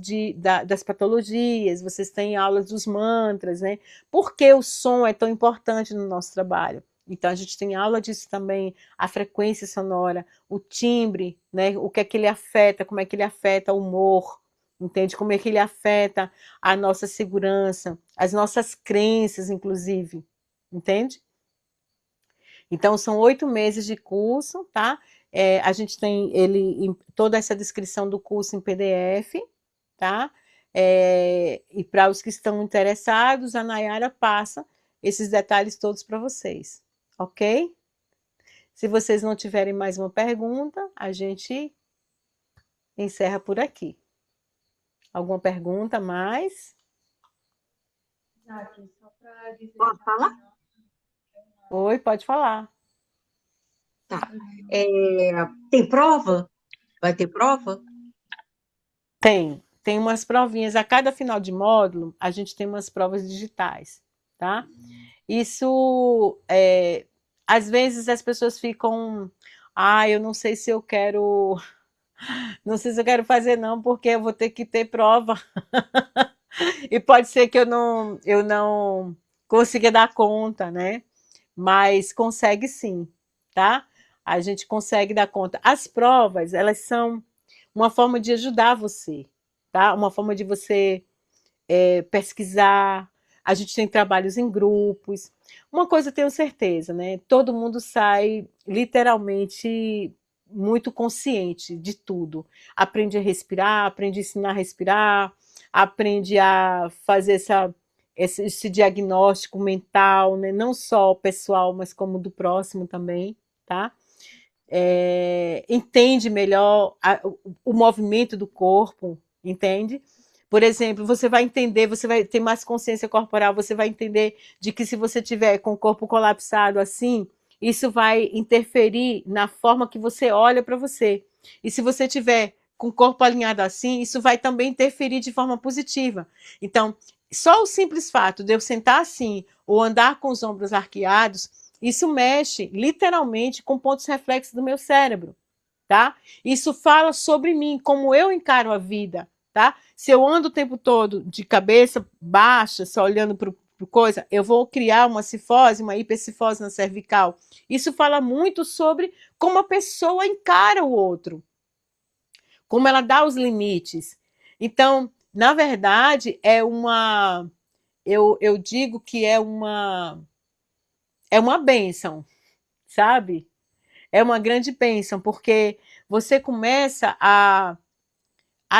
das patologias, vocês têm aulas dos mantras, né? Por que o som é tão importante no nosso trabalho? Então, a gente tem aula disso também, a frequência sonora, o timbre, né? O que é que ele afeta, como é que ele afeta o humor, entende? Como é que ele afeta a nossa segurança, as nossas crenças, inclusive, entende? Então, são 8 meses de curso, tá? A gente tem toda essa descrição do curso em PDF, tá? E para os que estão interessados, a Nayara passa esses detalhes todos para vocês, ok? Se vocês não tiverem mais uma pergunta, a gente encerra por aqui. Alguma pergunta mais? Posso falar? Oi, pode falar. Tá. Tem prova? Vai ter prova? Tem umas provinhas. A cada final de módulo, a gente tem umas provas digitais, tá? Isso, às vezes as pessoas ficam, eu não sei se eu quero, não sei se eu quero fazer não, porque eu vou ter que ter prova. E pode ser que eu não consiga dar conta, né? Mas consegue sim, tá? A gente consegue dar conta. As provas, elas são uma forma de ajudar você, tá? Uma forma de você pesquisar. A gente tem trabalhos em grupos. Uma coisa eu tenho certeza, né? Todo mundo sai literalmente muito consciente de tudo. Aprende a respirar, aprende a ensinar a respirar, aprende a fazer esse diagnóstico mental, né? Não só pessoal, mas como do próximo também, tá? Entende melhor o movimento do corpo, entende? Por exemplo, você vai entender, você vai ter mais consciência corporal, você vai entender de que se você tiver com o corpo colapsado assim, isso vai interferir na forma que você olha para você. E se você tiver com o corpo alinhado assim, isso vai também interferir de forma positiva. Então, só o simples fato de eu sentar assim ou andar com os ombros arqueados, isso mexe literalmente com pontos reflexos do meu cérebro, tá? Isso fala sobre mim, como eu encaro a vida, tá? Se eu ando o tempo todo de cabeça baixa, só olhando para coisa, eu vou criar uma cifose, uma hipercifose na cervical. Isso fala muito sobre como a pessoa encara o outro, como ela dá os limites. Então, na verdade, eu digo que é uma bênção, sabe? É uma grande bênção, porque você começa a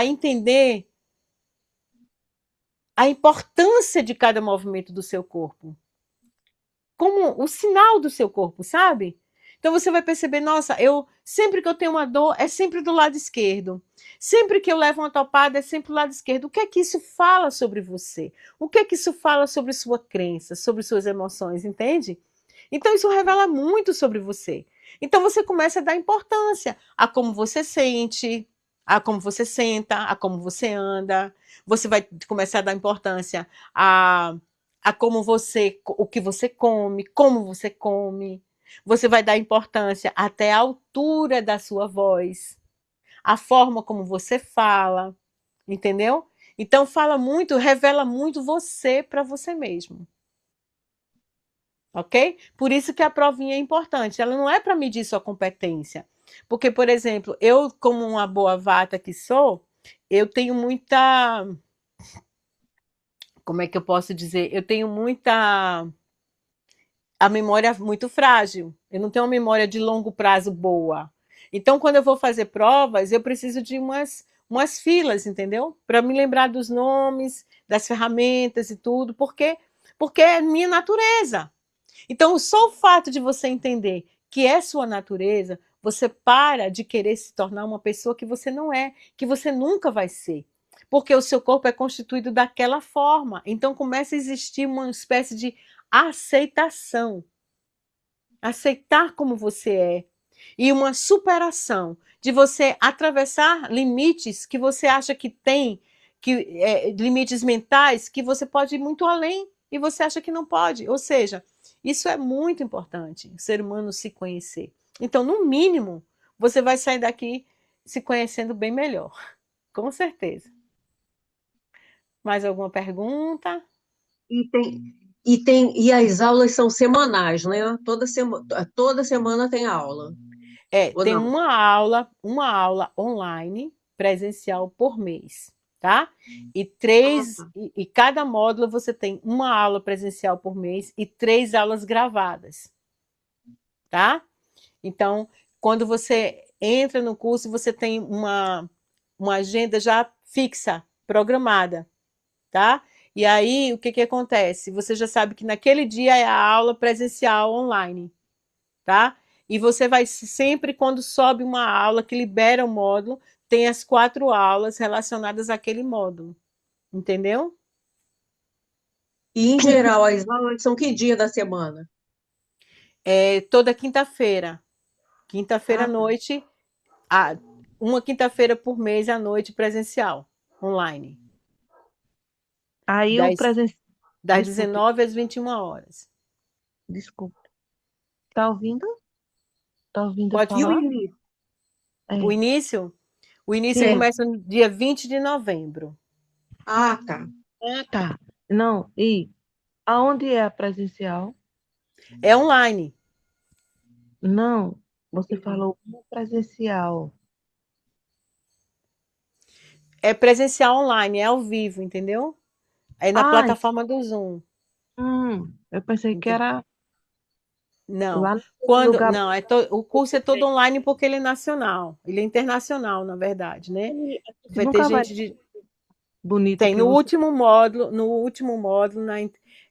entender a importância de cada movimento do seu corpo, como o sinal do seu corpo, sabe? Então você vai perceber, nossa, sempre que eu tenho uma dor, é sempre do lado esquerdo. Sempre que eu levo uma topada, é sempre do lado esquerdo. O que é que isso fala sobre você? O que é que isso fala sobre sua crença, sobre suas emoções, entende? Então isso revela muito sobre você. Então você começa a dar importância a como você sente, a como você senta, a como você anda. Você vai começar a dar importância a o que você come, como você come. Você vai dar importância até a altura da sua voz, a forma como você fala, entendeu? Então fala muito, revela muito você para você mesmo. Ok? Por isso que a provinha é importante. Ela não é para medir sua competência. Porque, por exemplo, eu, como uma boa vata que sou, eu tenho muita. Como é que eu posso dizer? Eu tenho muita. A memória é muito frágil. Eu não tenho uma memória de longo prazo boa. Então, quando eu vou fazer provas, eu preciso de umas filas, entendeu? Para me lembrar dos nomes, das ferramentas e tudo, porque é minha natureza. Então, só o fato de você entender que é sua natureza, você para de querer se tornar uma pessoa que você não é, que você nunca vai ser. Porque o seu corpo é constituído daquela forma. Então, começa a existir uma espécie de aceitação. Aceitar como você é. E uma superação de você atravessar limites que você acha que tem, limites mentais, que você pode ir muito além e você acha que não pode. Ou seja, isso é muito importante, o ser humano se conhecer. Então, no mínimo, você vai sair daqui se conhecendo bem melhor. Com certeza. Mais alguma pergunta? E as aulas são semanais, né? Toda semana tem aula, ou Tem não? uma aula online presencial por mês, tá? Ah, tá. E cada módulo você tem uma aula presencial por mês e 3 aulas gravadas, tá? Então, quando você entra no curso, você tem uma agenda já fixa, programada, tá? E aí, o que que acontece? Você já sabe que naquele dia é a aula presencial online, tá? E você vai sempre, quando sobe uma aula que libera o módulo, tem as 4 aulas relacionadas àquele módulo, entendeu? E, em geral, as aulas são que dia da semana? É toda quinta-feira. Quinta-feira à Ah, tá. noite, a- uma quinta-feira por mês à noite presencial, online. Aí o Das, presencial. das Desculpe, 19 às 21 horas. desculpe. Tá ouvindo? Tá ouvindo eu Pode E o falar? falar? início? O É. início? O início É. Sim. começa no dia 20 de novembro. Ah, tá. Ah, tá. Não, e aonde é a presencial? É online. Não, você falou uma presencial. É presencial online, é ao vivo, entendeu? É na Ah, plataforma do Zoom. eu pensei que era Não. lá naquele lugar. Não, o curso é todo online porque ele é nacional. Ele é internacional, na verdade, né? A gente Vai ter nunca vai gente de. bonito Tem que você. no último módulo,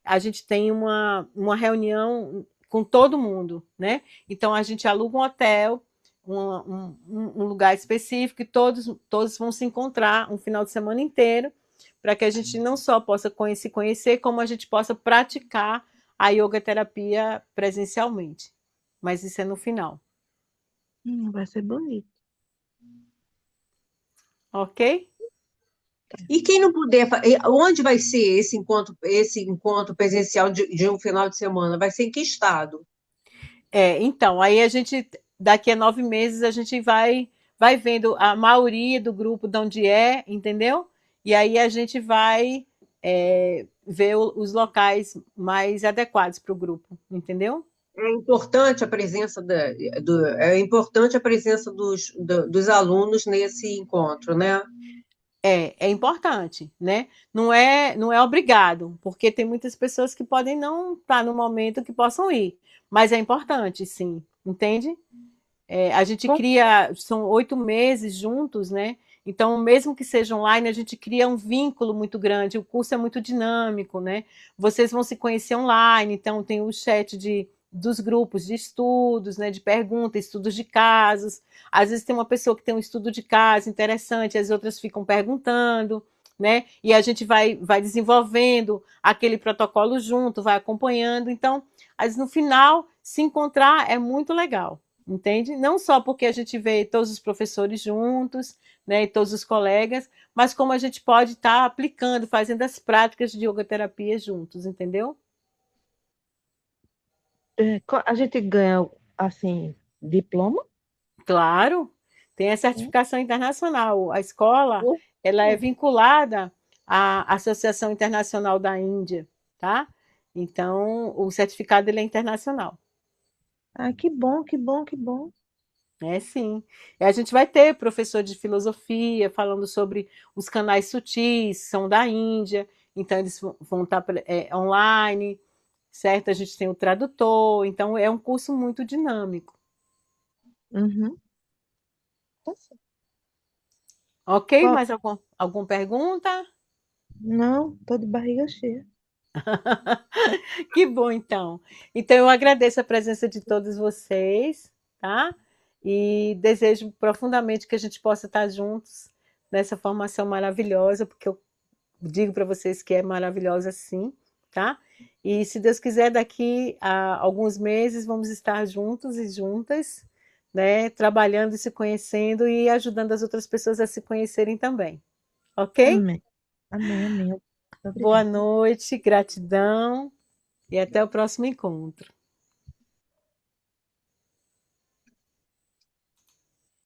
a gente tem uma reunião com todo mundo, né? Então a gente aluga um hotel, um lugar específico, e todos vão se encontrar um final de semana inteiro, para que a gente não só possa se conhecer, como a gente possa praticar a yoga terapia presencialmente. Mas isso é no final, Vai ser bonito. ok? E quem não puder, onde vai ser esse encontro presencial de um final de semana? Vai ser em que estado? Então, aí daqui a 9 meses, a gente vai vendo a maioria do grupo de onde é, entendeu? E aí a gente vai ver os locais mais adequados para o grupo, entendeu? É importante é importante a presença dos alunos nesse encontro, né? É importante, né? Não é obrigado, porque tem muitas pessoas que podem não estar no momento que possam ir, mas é importante, sim, entende? A gente Com- cria, são 8 meses juntos, né? Então, mesmo que seja online, a gente cria um vínculo muito grande, o curso é muito dinâmico, né? Vocês vão se conhecer online, então tem o chat dos grupos de estudos, né, de perguntas, estudos de casos. Às vezes tem uma pessoa que tem um estudo de caso interessante, as outras ficam perguntando, né? E a gente vai desenvolvendo aquele protocolo junto, vai acompanhando. Então, no final, se encontrar é muito legal, entende? Não só porque a gente vê todos os professores juntos, né, e todos os colegas, mas como a gente pode estar aplicando, fazendo as práticas de yogaterapia juntos, entendeu? A gente ganha, assim, diploma? Claro, tem a Hum, certificação internacional. A escola, hum. ela é vinculada à Associação Internacional da Índia, tá? Então, o certificado ele é internacional. Ah, que bom, que bom, que bom. É sim. E a gente vai ter professor de filosofia falando sobre os canais sutis, são da Índia, então eles vão estar online, certo? A gente tem o tradutor, então é um curso muito dinâmico. Uhum. Tá certo. Ok? Qual- Mais alguma pergunta? Não, tô de barriga cheia. Que bom, então. Então, eu agradeço a presença de todos vocês, tá? E desejo profundamente que a gente possa estar juntos nessa formação maravilhosa, porque eu digo para vocês que é maravilhosa sim, tá? E se Deus quiser, daqui a alguns meses vamos estar juntos e juntas, né? Trabalhando e se conhecendo e ajudando as outras pessoas a se conhecerem também, ok? Amém. Amém, amém. Boa Obrigada. noite, gratidão e até o próximo encontro.